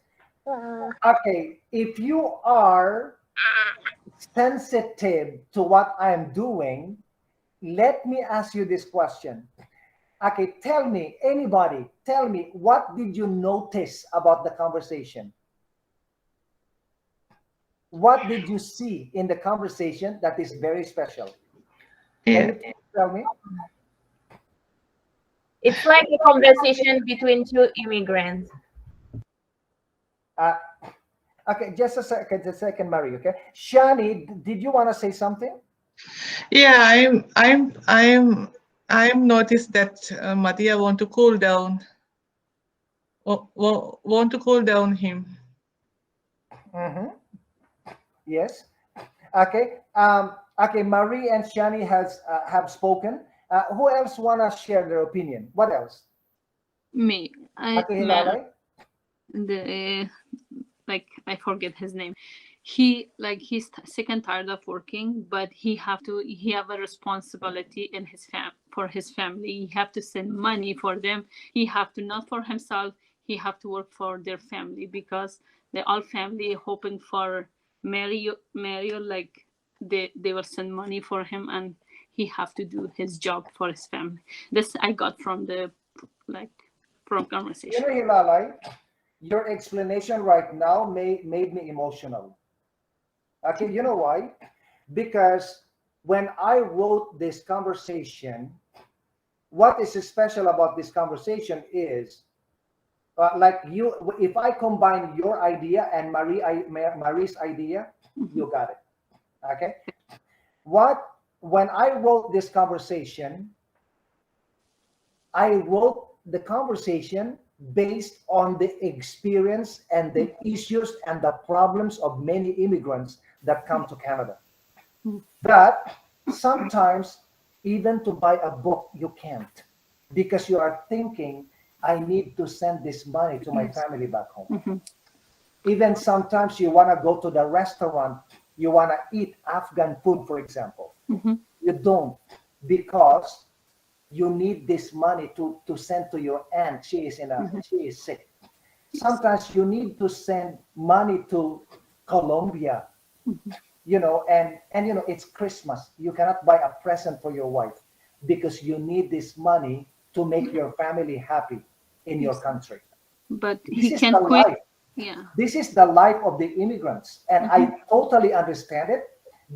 Okay, if you are sensitive to what I'm doing, let me ask you this question. Okay, tell me, what did you notice about the conversation? what did you see in the conversation that is very special? Can you please tell me? It's like a conversation between two immigrants. Okay, just a second, Mary. Okay, Shani, did you want to say something? Yeah, I'm noticed that Madina want to cool down. Want to cool down him. Mm-hmm. Yes. Okay. Okay. Marie and Shani have spoken. Who else wanna share their opinion? What else? Me. Okay, Hilalai. The like I forget his name. He's sick and tired of working, but he have a responsibility in for his family. He have to send money for them. He have to, not for himself, he have to work for their family, because they all family hoping for Mario, like they will send money for him, and he have to do his job for his family. This I got from the from conversation. You know, Hilalai, your explanation right now made me emotional. Okay, you know why? Because when I wrote this conversation, what is special about this conversation is, like you, if I combine your idea and Marie's idea, you got it. Okay. When I wrote this conversation, I wrote the conversation based on the experience and the issues and the problems of many immigrants that come to Canada. That sometimes even to buy a book, you can't, because you are thinking, I need to send this money to my family back home. Even sometimes you want to go to the restaurant, you want to eat Afghan food, for example. You don't, because you need this money to send to your aunt. She is sick. Sometimes you need to send money to Colombia, you know, and you know, it's Christmas. You cannot buy a present for your wife because you need this money to make your family happy in your country. But This he is can the quit. life. Yeah. This is the life of the immigrants, and I totally understand it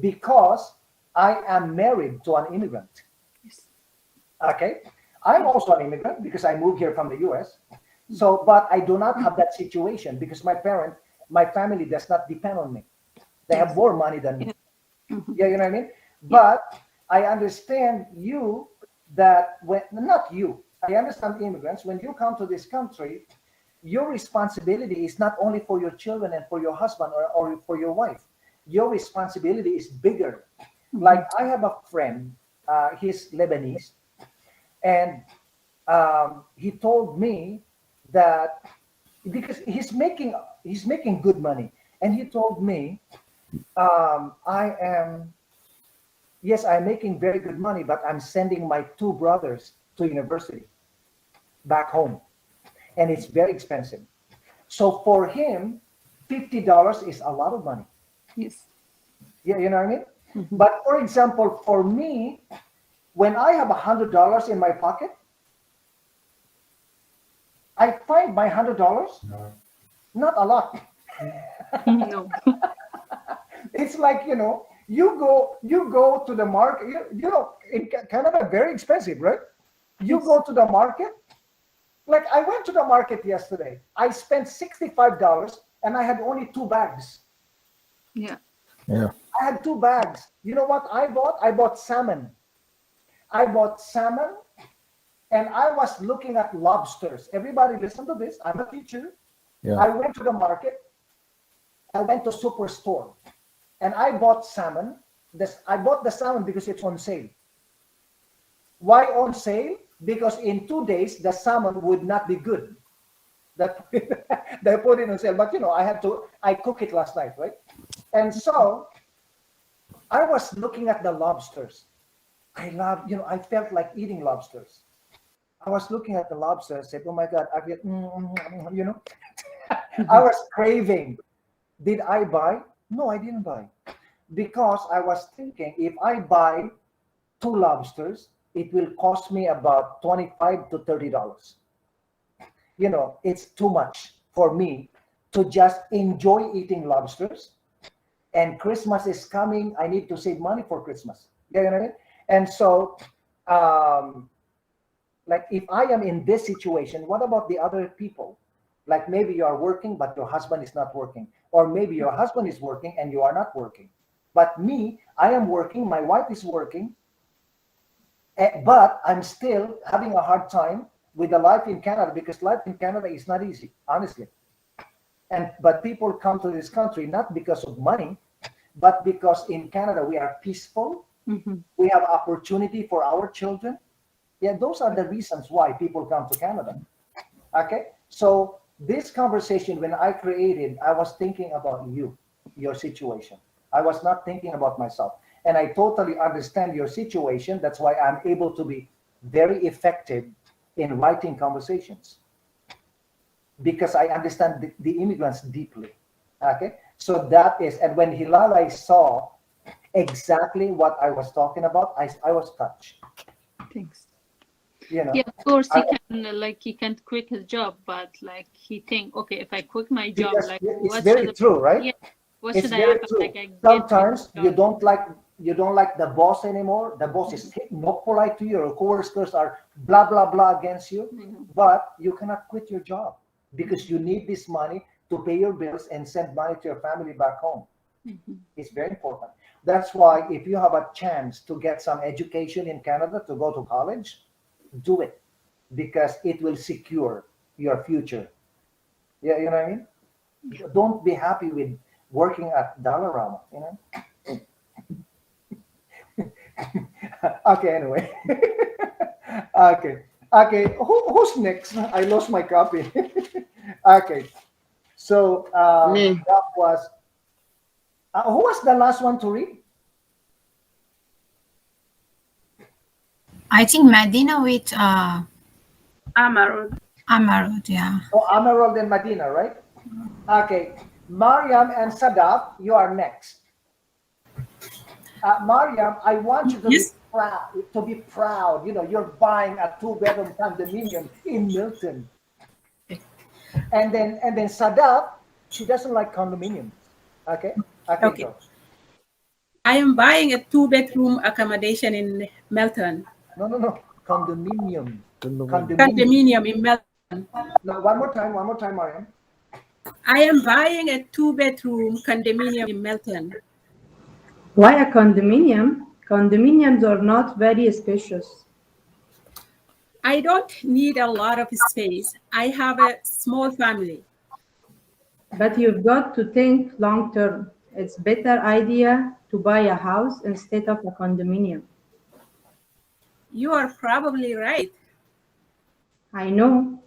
because I am married to an immigrant. Okay, I'm also an immigrant because I moved here from the US. So, but I do not have that situation because my family does not depend on me. They have more money than me. Yeah, you know what I mean? But I understand you that when, not you, I understand immigrants, when you come to this country, your responsibility is not only for your children and for your husband or for your wife. Your responsibility is bigger. Like I have a friend, he's Lebanese, and he told me that because he's making good money, and he told me, I'm making very good money, but I'm sending my two brothers to university back home, and it's very expensive. So for him, $50 is a lot of money. Yes. Yeah, you know what I mean? But for example, for me, when I have $100 in my pocket, I find my $100 not a lot. No. It's like, you know, you go to the market, you know, in Canada, very expensive, right? You go to the market. Like I went to the market yesterday. I spent $65 and I had only 2 bags. Yeah. I had 2 bags. You know what I bought? I bought salmon. And I was looking at lobsters. Everybody listen to this. I'm a teacher. Yeah. I went to the market. I went to Superstore and I bought salmon. I bought the salmon because it's on sale. Why on sale? Because in 2 days, the salmon would not be good. They put it on sale. But, you know, I cooked it last night, right? And so I was looking at the lobsters. I felt like eating lobsters. I was looking at the lobster. I said, oh my God, I get, you know, I was craving. Did I buy? No, I didn't buy. Because I was thinking, if I buy 2 lobsters, it will cost me about $25 to $30. You know, it's too much for me to just enjoy eating lobsters and Christmas is coming. I need to save money for Christmas. You know what I mean? And so, like if I am in this situation, what about the other people? Like maybe you are working, but your husband is not working. Or maybe your husband is working and you are not working. But me, I am working, my wife is working, but I'm still having a hard time with the life in Canada because life in Canada is not easy, honestly. But people come to this country not because of money, but because in Canada we are peaceful. We have opportunity for our children. Yeah, those are the reasons why people come to Canada. Okay, so this conversation, when I created, I was thinking about you, your situation. I was not thinking about myself. And I totally understand your situation. That's why I'm able to be very effective in writing conversations, because I understand the immigrants deeply. Okay, so that is, and when Hilalai saw exactly what I was talking about, I was touched. Thanks. You know, Yeah, of course he can't quit his job, but like he think, okay, if I quit my job, because like it's what very should true, right? yeah, what It's should I very happen? true. Like I get Sometimes my you job. don't like the boss anymore. The boss is not polite to you. Your coworkers are blah blah blah against you. But you cannot quit your job because you need this money to pay your bills and send money to your family back home. It's very important. That's why if you have a chance to get some education in Canada, to go to college, do it, because it will secure your future. Yeah, you know what I mean? Don't be happy with working at Dollarama, you know? Okay, anyway. Okay. Who's next? I lost my copy. Okay. So Me. that was who was the last one to read? I think Madina with Amarud. Yeah. Oh, Amarald and Madina, right? Okay. Maryam and Sadaf, you are next. Maryam, I want you to be proud. To be proud. You know, you're buying a 2-bedroom condominium in Milton. And then Sadaf, she doesn't like condominiums. Okay. Okay. Go. I am buying a 2-bedroom accommodation in Melton. No. Condominium. Condominium in Melton. No, one more time, Maryam. I am buying a 2-bedroom condominium in Melton. Why a condominium? Condominiums are not very spacious. I don't need a lot of space. I have a small family. But you've got to think long term. It's better idea to buy a house instead of a condominium. You are probably right. I know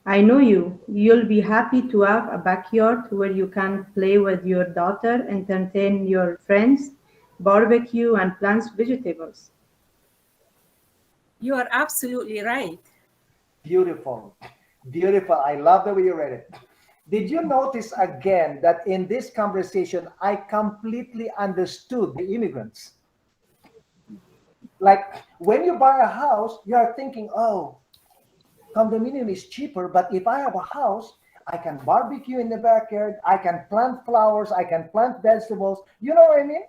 you. You'll be happy to have a backyard where you can play with your daughter, entertain your friends, barbecue, and plant vegetables. You are absolutely right. Beautiful. I love the way you read it. Did you notice again that in this conversation, I completely understood the immigrants? Like when you buy a house, you are thinking, oh, condominium is cheaper, but if I have a house, I can barbecue in the backyard, I can plant flowers, I can plant vegetables. You know what I mean?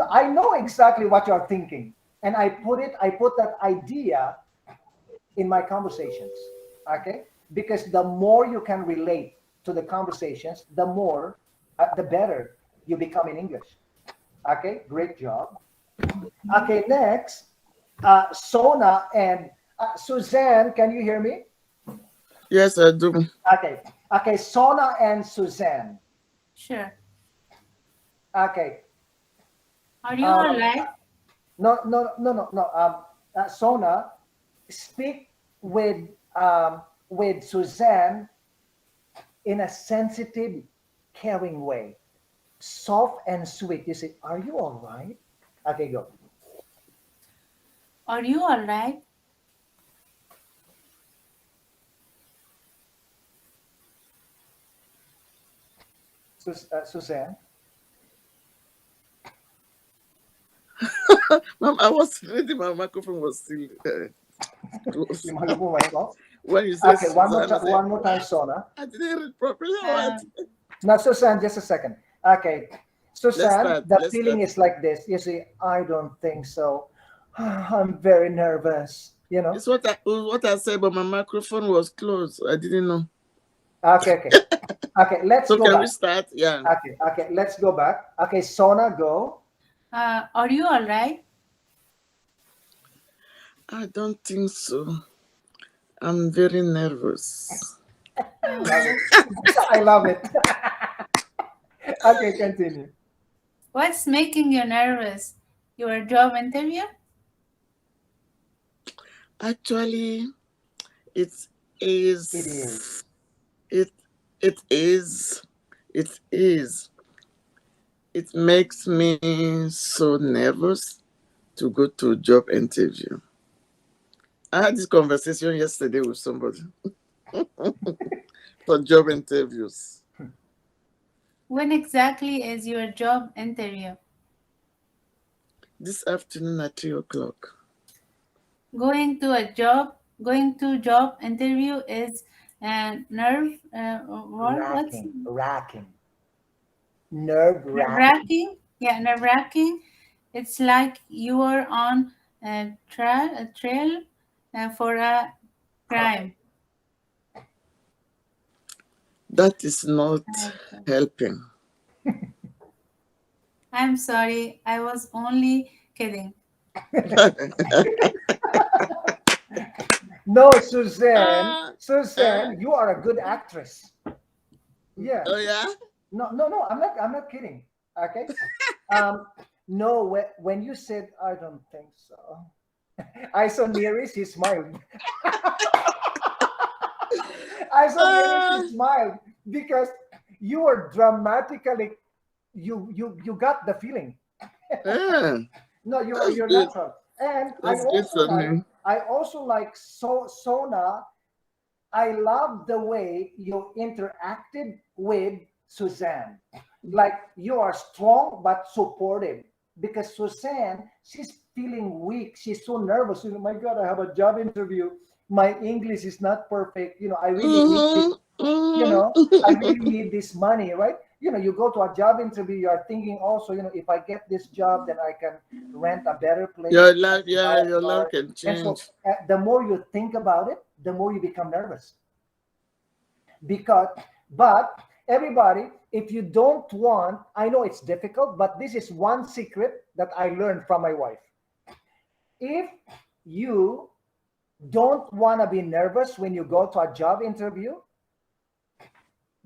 I know exactly what you're thinking. And I put that idea in my conversations. Okay? Because the more you can relate to the conversations, the better you become in English. Okay? Great job. Okay, next, Sona and Suzanne, can you hear me? Yes, I do. Okay, Sona and Suzanne. Sure. Okay. Are you all right? No. Sona, speak with Suzanne in a sensitive, caring way, soft and sweet. You say, "Are you all right?" Okay, go. Are you all right? Suzanne. Mom, I was ready. My microphone was still closed. When you said Okay, one more time, Sona. I didn't read properly. Now, Suzanne, just a second. Okay. Susan, start. the Let's feeling start. is like this. You see, I don't think so. I'm very nervous, you know. It's what I said, but my microphone was closed. I didn't know. Okay. Okay, let's So go can back. we start? Yeah. Okay, let's go back. Okay, Sona, go. Are you all right? I don't think so. I'm very nervous. I love it. I love it. Okay, continue. What's making you nervous? Your job interview? Actually, it It is. is. It is. It is. It makes me so nervous to go to a job interview. I had this conversation yesterday with somebody for job interviews. When exactly is your job interview? This afternoon at 3:00. Going to job interview is nerve what's Racking. Nerve nerve wracking. wracking? Yeah, nerve wracking. It's like you are on a trail for a crime. That is not helping. I'm sorry, I was only kidding. No, Suzanne. Suzanne, you are a good actress. Yeah. Oh yeah? No, I'm not kidding. Okay. No, when you said I don't think so, I saw Neris, he smiled. I saw Neris, he smiled because you were dramatically, you got the feeling. Yeah. No, That's you're good. natural. And That's good for me. I also like Sona. I love the way you interacted with Suzanne. Like you are strong but supportive. Because Suzanne, she's feeling weak. She's so nervous. You know, my God, I have a job interview. My English is not perfect. You know, I really need this, you know, I really need this money, right? You know, you go to a job interview, you are thinking also, you know, if I get this job, then I can rent a better place. Your life, buy yeah, a your car. life can And change. so the more you think about it, the more you become nervous. But everybody, if you don't want, I know it's difficult, but this is one secret that I learned from my wife. If you don't want to be nervous when you go to a job interview,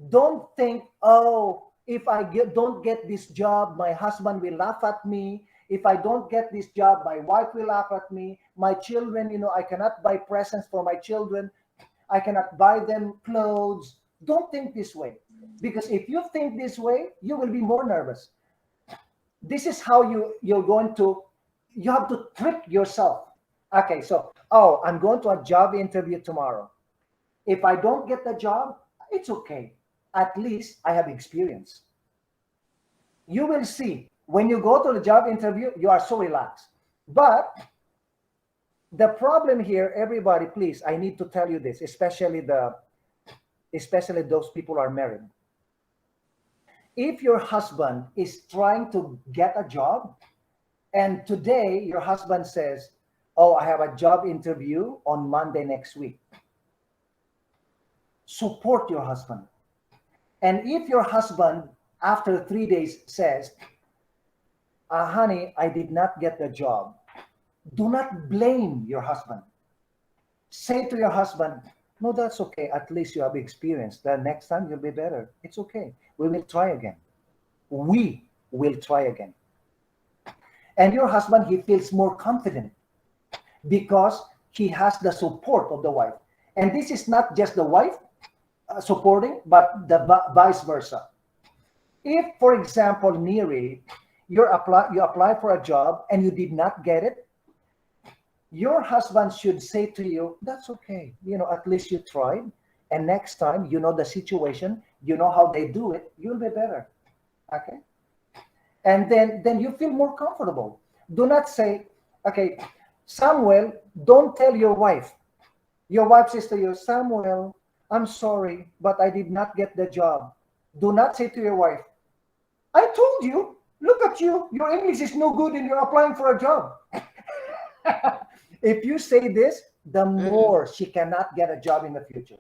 don't think, oh, if I don't get this job, my husband will laugh at me. If I don't get this job, my wife will laugh at me. My children, you know, I cannot buy presents for my children. I cannot buy them clothes. Don't think this way. Because if you think this way, you will be more nervous. This is how you have to trick yourself. Okay, so, oh, I'm going to a job interview tomorrow. If I don't get the job, it's okay. At least I have experience. You will see when you go to the job interview, you are so relaxed. But the problem here, everybody, please, I need to tell you this, especially those people who are married. If your husband is trying to get a job, and today your husband says, oh, I have a job interview on Monday next week, support your husband. And if your husband, after 3 days, says, honey, I did not get the job, do not blame your husband. Say to your husband, no, that's okay. At least you have experience. The next time you'll be better. It's okay. We will try again. We will try again. And your husband, he feels more confident because he has the support of the wife. And this is not just the wife supporting, but the vice versa. If, for example, Neri, you apply for a job and you did not get it, your husband should say to you, that's okay. You know, at least you tried. And next time, you know the situation, you know how they do it, you'll be better. Okay? And then you feel more comfortable. Do not say, okay, Samuel, don't tell your wife. Your wife says to you, Samuel, I'm sorry, but I did not get the job. Do not say to your wife, I told you, look at you. Your English is no good and you're applying for a job. If you say this, the more she cannot get a job in the future.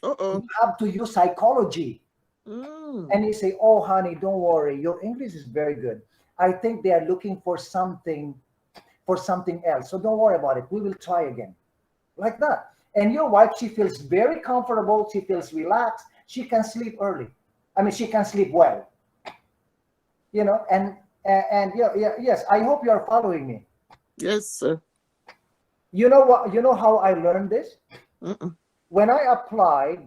You have to use psychology. And you say, oh, honey, don't worry. Your English is very good. I think they are looking for something else. So don't worry about it. We will try again. Like that. And your wife, she feels very comfortable. She feels relaxed. She can sleep early. I mean, she can sleep well. You know, and yes, I hope you are following me. Yes, sir. You know what? You know how I learned this? When I applied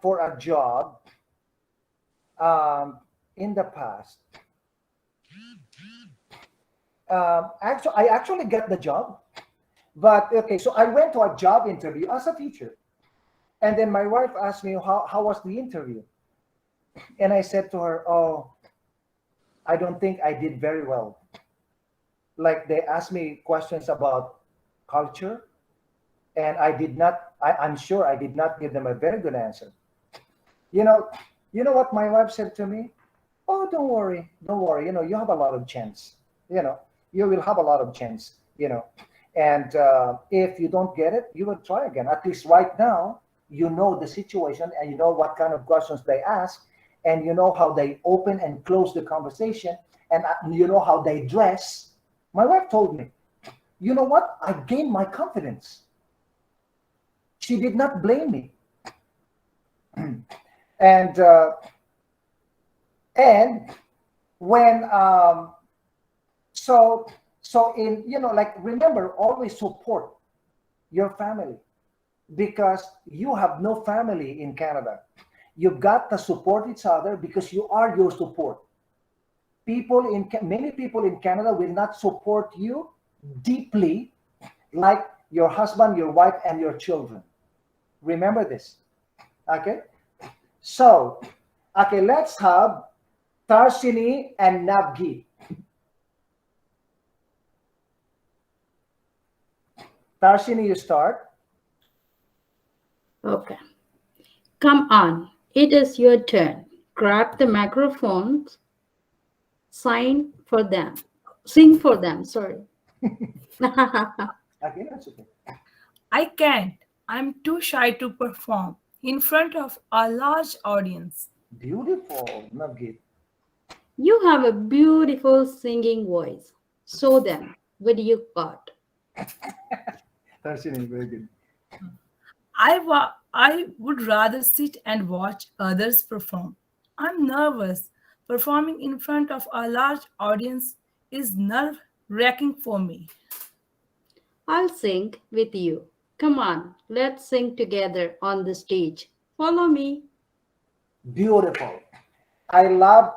for a job in the past, I actually got the job. But okay, so I went to a job interview as a teacher, and then my wife asked me how was the interview, and I said to her, "Oh, I don't think I did very well. Like they asked me questions about culture, and I did not. I'm sure I did not give them a very good answer. You know what my wife said to me? Oh, don't worry. You know, you have a lot of chance. You know, you will have a lot of chance. You know, and if you don't get it, you will try again. At least right now, you know the situation and you know what kind of questions they ask, and you know how they open and close the conversation, and you know how they dress." My wife told me, you know what? I gained my confidence. She did not blame me. And when so in, you know, like, remember, always support your family, because you have no family in Canada. You've got to support each other because you are your support. Many people in Canada will not support you deeply like your husband, your wife, and your children. Remember this. Okay? So, okay, let's have Tarsini and Navgi. Tarsini, you start. Okay. Come on. It is your turn. Grab the microphones. Sing for them. Sorry. Okay, that's okay. I can't. I'm too shy to perform in front of a large audience. Beautiful, Navgi. You have a beautiful singing voice. Show them what you got. Tarsini, very good. I would rather sit and watch others perform. I'm nervous. Performing in front of a large audience is nerve-wracking for me. I'll sing with you. Come on, let's sing together on the stage. Follow me. Beautiful. I love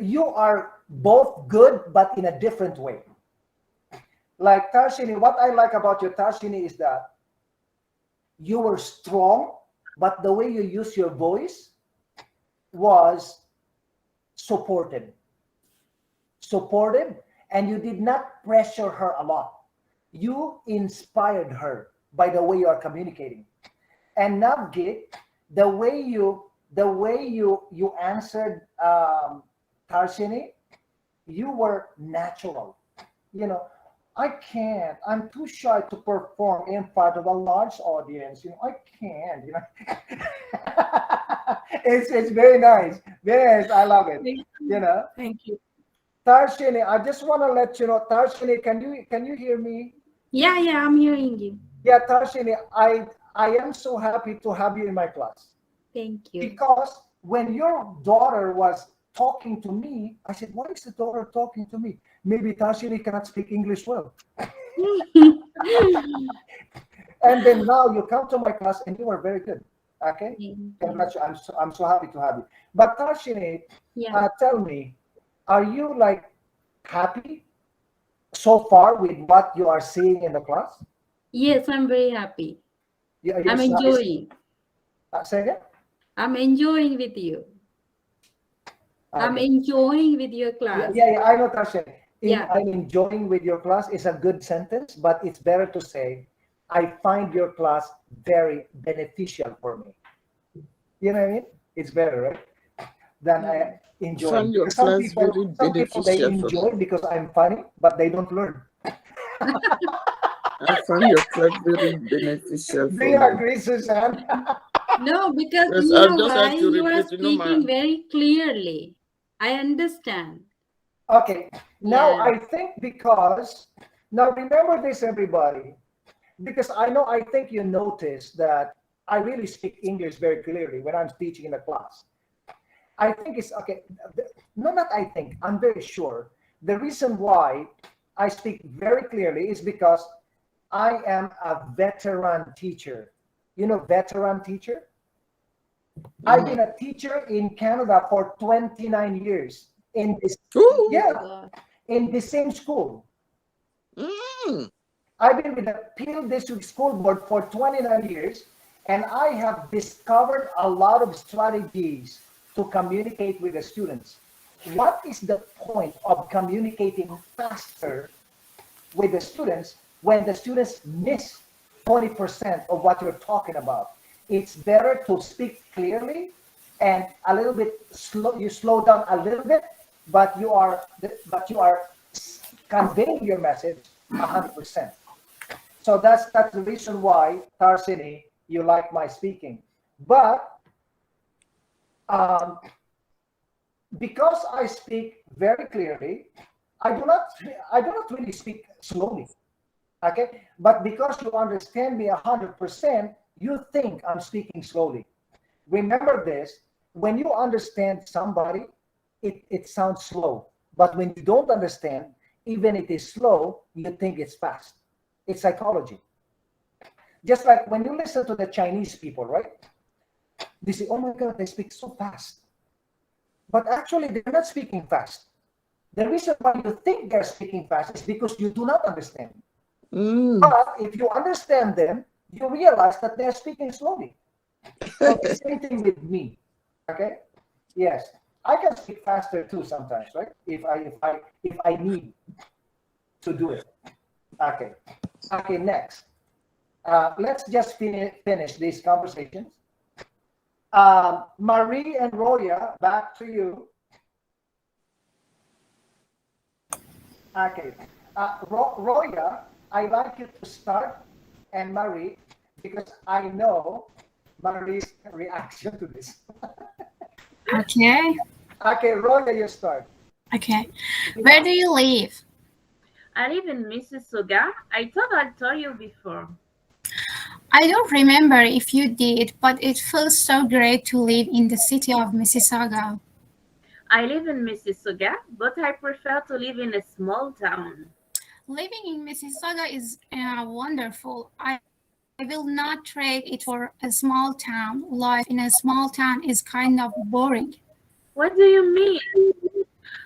you are both good, but in a different way. Like Tarshini, what I like about you, Tarshini, is that you were strong, but the way you use your voice was supported, and you did not pressure her a lot. You inspired her by the way you are communicating. And Navgi, the way you answered Tarshini, you were natural. You know, I can't. I'm too shy to perform in front of a large audience. You know, I can't. You know, it's very nice. Very nice. I love it. You know. Thank you. Tarshini, I just want to let you know, Tarshini, can you hear me? Yeah, I'm hearing you. Yeah, Tarshini, I am so happy to have you in my class. Thank you. Because when your daughter was talking to me, I said, why is the daughter talking to me? Maybe Tarshini cannot speak English well. And then now you come to my class and you are very good. Okay? Congratulations. I'm so happy to have you. But Tarshini, tell me, are you like happy so far with what you are seeing in the class? Yes, I'm very happy. I'm so enjoying. Say again? I'm enjoying with you. Okay. I'm enjoying with your class. Yeah, I know, Tasha. Yeah. I'm enjoying with your class is a good sentence, but it's better to say, I find your class very beneficial for me. You know what I mean? It's better, right? than I enjoy. Find your Because some class very people they beneficial for enjoy me. because I'm funny, but they don't learn. I find your class very beneficial Do for you me. agree, Susan? No, because Yes, you I know just why? have to You are repeat, speaking very clearly. I understand. Okay, now Yes. I think because, now remember this, everybody, because I think you noticed that I really speak English very clearly when I'm teaching in a class. I think it's okay. No, not I think, I'm very sure. The reason why I speak very clearly is because I am a veteran teacher. You know, veteran teacher? I've been a teacher in Canada for 29 years in this, yeah, in the same school. I've been with the Peel District School Board for 29 years, and I have discovered a lot of strategies to communicate with the students. What is the point of communicating faster with the students when the students miss 20% of what you're talking about? It's better to speak clearly and a little bit slow. You slow down a little bit, but you are conveying your message 100%. So that's the reason why, Tarsini, you like my speaking. But because I speak very clearly, I do not really speak slowly. Okay, but because you understand me 100%, you think I'm speaking slowly. Remember this: when you understand somebody, it sounds slow. But when you don't understand, even it is slow, you think it's fast. It's psychology. Just like when you listen to the Chinese people, right? They say, "Oh my God, they speak so fast." But actually, they're not speaking fast. The reason why you think they're speaking fast is because you do not understand. But if you understand them, you realize that they're speaking slowly. So the same thing with me. Okay? Yes. I can speak faster too sometimes, right? If I need to do it. Okay. Okay, next. Let's just finish these conversations. Marie and Roya, back to you. Okay. Roya, I like you to start, and Marie, because I know Marie's reaction to this. Okay. Okay, Roya, you start. Okay. Where do you live? I live in Mississauga. I thought I told you before. I don't remember if you did, but it feels so great to live in the city of Mississauga. I live in Mississauga, but I prefer to live in a small town. Living in Mississauga is wonderful. I will not trade it for a small town. Life in a small town is kind of boring. What do you mean?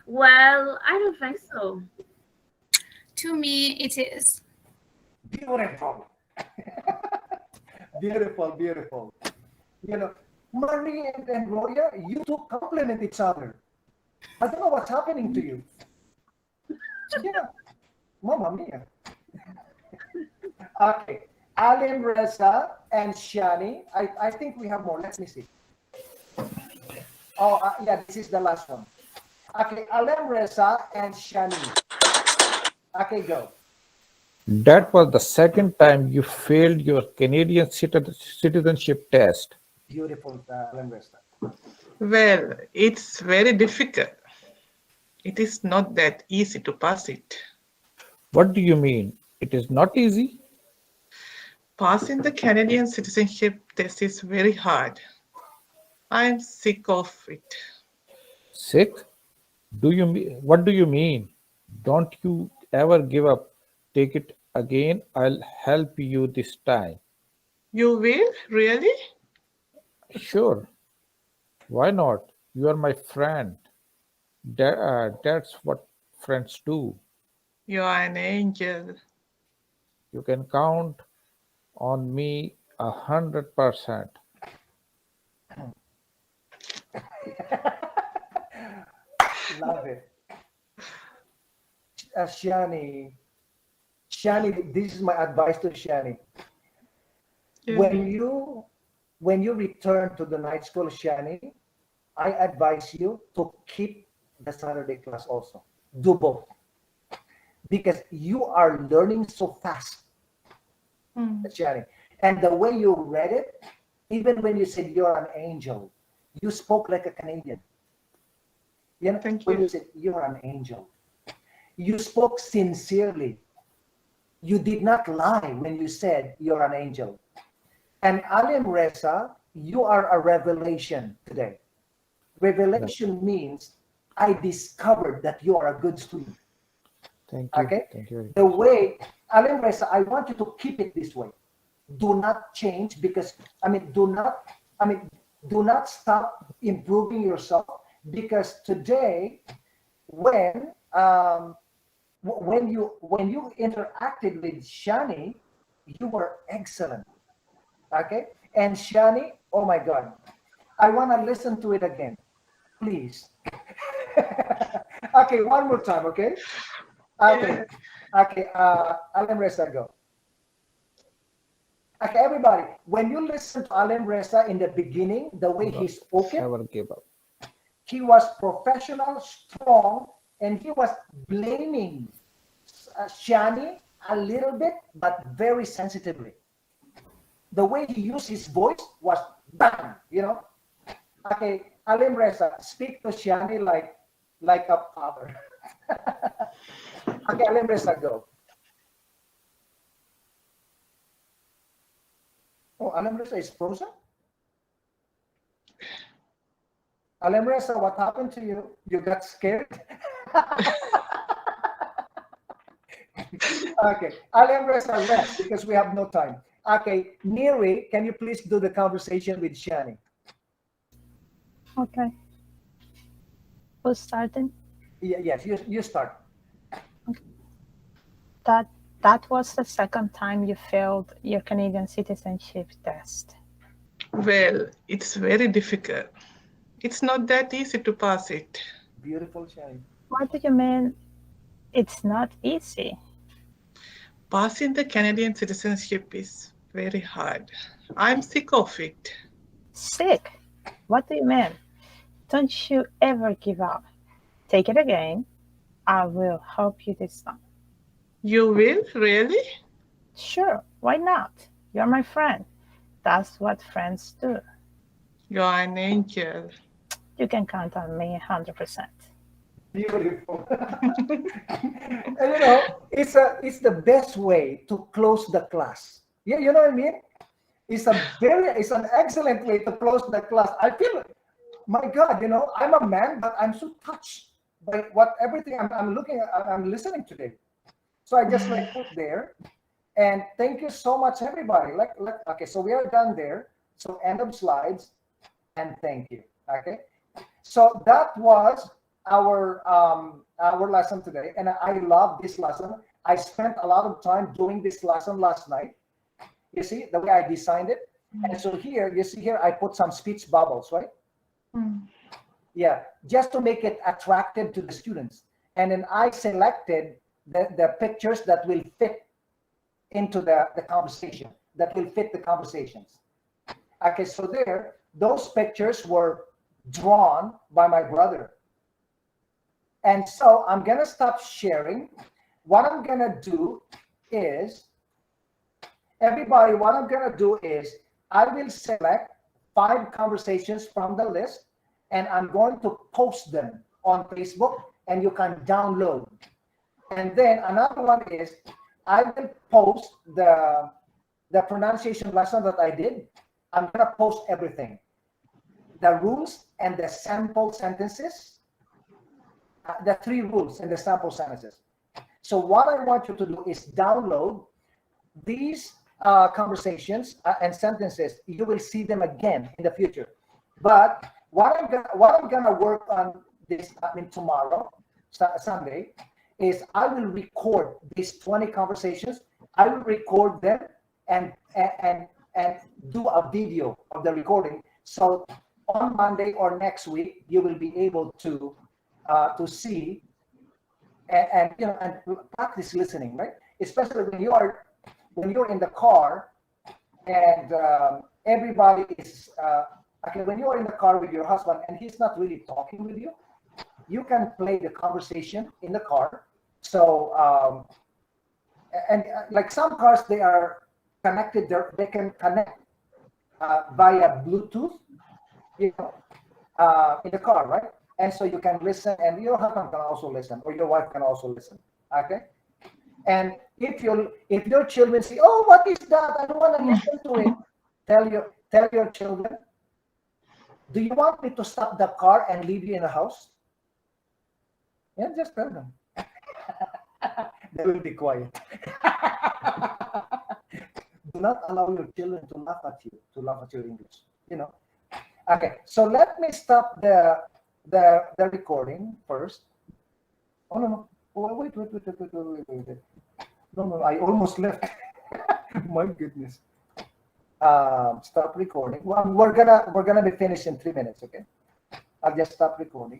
Well, I don't think so. To me, it is. Beautiful. Beautiful, beautiful. You know, Marie and Roya, you two complement each other. I don't know what's happening to you. Yeah, Mamma mia. Okay, Alim, Reza, and Shani. I think we have more. Let me see. Oh, yeah, this is the last one. Okay, Alim, Reza, and Shani. Okay, go. That was the second time you failed your Canadian citizenship test. Beautiful, Alim, Reza. Well, it's very difficult. It is not that easy to pass it. What do you mean? It is not easy? Passing the Canadian citizenship test is very hard. I'm sick of it. Sick? What do you mean? Don't you ever give up. Take it again. I'll help you this time. You will? Really? Sure. Why not? You are my friend. That's what friends do. You are an angel. You can count on me 100%. Love it. Shani, this is my advice to Shani. Yeah. When you return to the night school, Shani, I advise you to keep the Saturday class also. Do both. Because you are learning so fast, Shani. And the way you read it, even when you said you're an angel, you spoke like a Canadian. You know, when you said you're an angel, you spoke sincerely. You did not lie when you said you're an angel. And Alim Reza, you are a revelation today. Revelation means I discovered that you are a good student. Thank you. Okay? Thank you very The much. way, Alim Reza, I want you to keep it this way. Do not change because, do not stop improving yourself, because today, when you interacted with Shani, you were excellent. Okay? And Shani, oh my God, I want to listen to it again. Please. Okay, one more time, okay? Okay. Okay, Alim Reza, go. Okay, everybody, when you listen to Alim Reza in the beginning, the way he spoke it, Never give up. he was professional, strong, and he was blaming Shani a little bit, but very sensitively. The way he used his voice was bang, you know. Okay, Alim Reza, speak to Shani like a father. Okay, Alim Reza, go. Oh, Alim Reza is frozen? Alim Reza, what happened to you? You got scared? Okay, Alim Reza, rest because we have no time. Okay, Neri, can you please do the conversation with Shani? Okay. Who's starting? Yeah, yes, you start. That was the second time you failed your Canadian citizenship test. Well, it's very difficult. It's not that easy to pass it. Beautiful, Shani. What do you mean it's not easy? Passing the Canadian citizenship is very hard. I'm sick of it. Sick? What do you mean? Don't you ever give up. Take it again. I will help you this time. You will? Really? Sure, why not? You're my friend. That's what friends do. You're an angel. You can count on me 100%. Beautiful. And you know, it's the best way to close the class. Yeah, you know what I mean? It's an excellent way to close the class. I feel, my God, you know, I'm a man, but I'm so touched by everything I'm listening today. So I just put there, and thank you so much, everybody. Okay, so we are done there. So end of slides, and thank you. Okay, so that was our lesson today, and I love this lesson. I spent a lot of time doing this lesson last night. You see the way I designed it, and so here you see here I put some speech bubbles, right? Yeah, just to make it attractive to the students, and then I selected the pictures that will fit into the conversation, that will fit the conversations. Okay, so there, those pictures were drawn by my brother. And so I'm gonna stop sharing. What I'm gonna do is, everybody, what I'm gonna do is, I will select 5 conversations from the list, and I'm going to post them on Facebook, and you can download. And then another one is, I will post the pronunciation lesson that I did. I'm gonna post everything. The rules and the sample sentences, the 3 rules and the sample sentences. So what I want you to do is download these conversations and sentences. You will see them again in the future. But what I'm gonna work on this, tomorrow, Sunday, is I will record these 20 conversations. I will record them and do a video of the recording. So on Monday or next week, you will be able to see and practice listening, right? Especially when you're in the car and everybody is Okay, when you are in the car with your husband and he's not really talking with you, you can play the conversation in the car. So, like some cars, they are connected. They can connect via Bluetooth, you know, in the car, right? And so you can listen, and your husband can also listen, or your wife can also listen. Okay. And if your children say, "Oh, what is that? I don't want to listen to it," tell your children, "Do you want me to stop the car and leave you in the house?" Yeah, just tell them. They will be quiet. Do not allow your children to laugh at you, to laugh at your English. You know. Okay, so let me stop the recording first. Oh no. Oh, wait. No, I almost left. My goodness. Stop recording. Well, we're gonna be finished in 3 minutes. Okay, I'll just stop recording.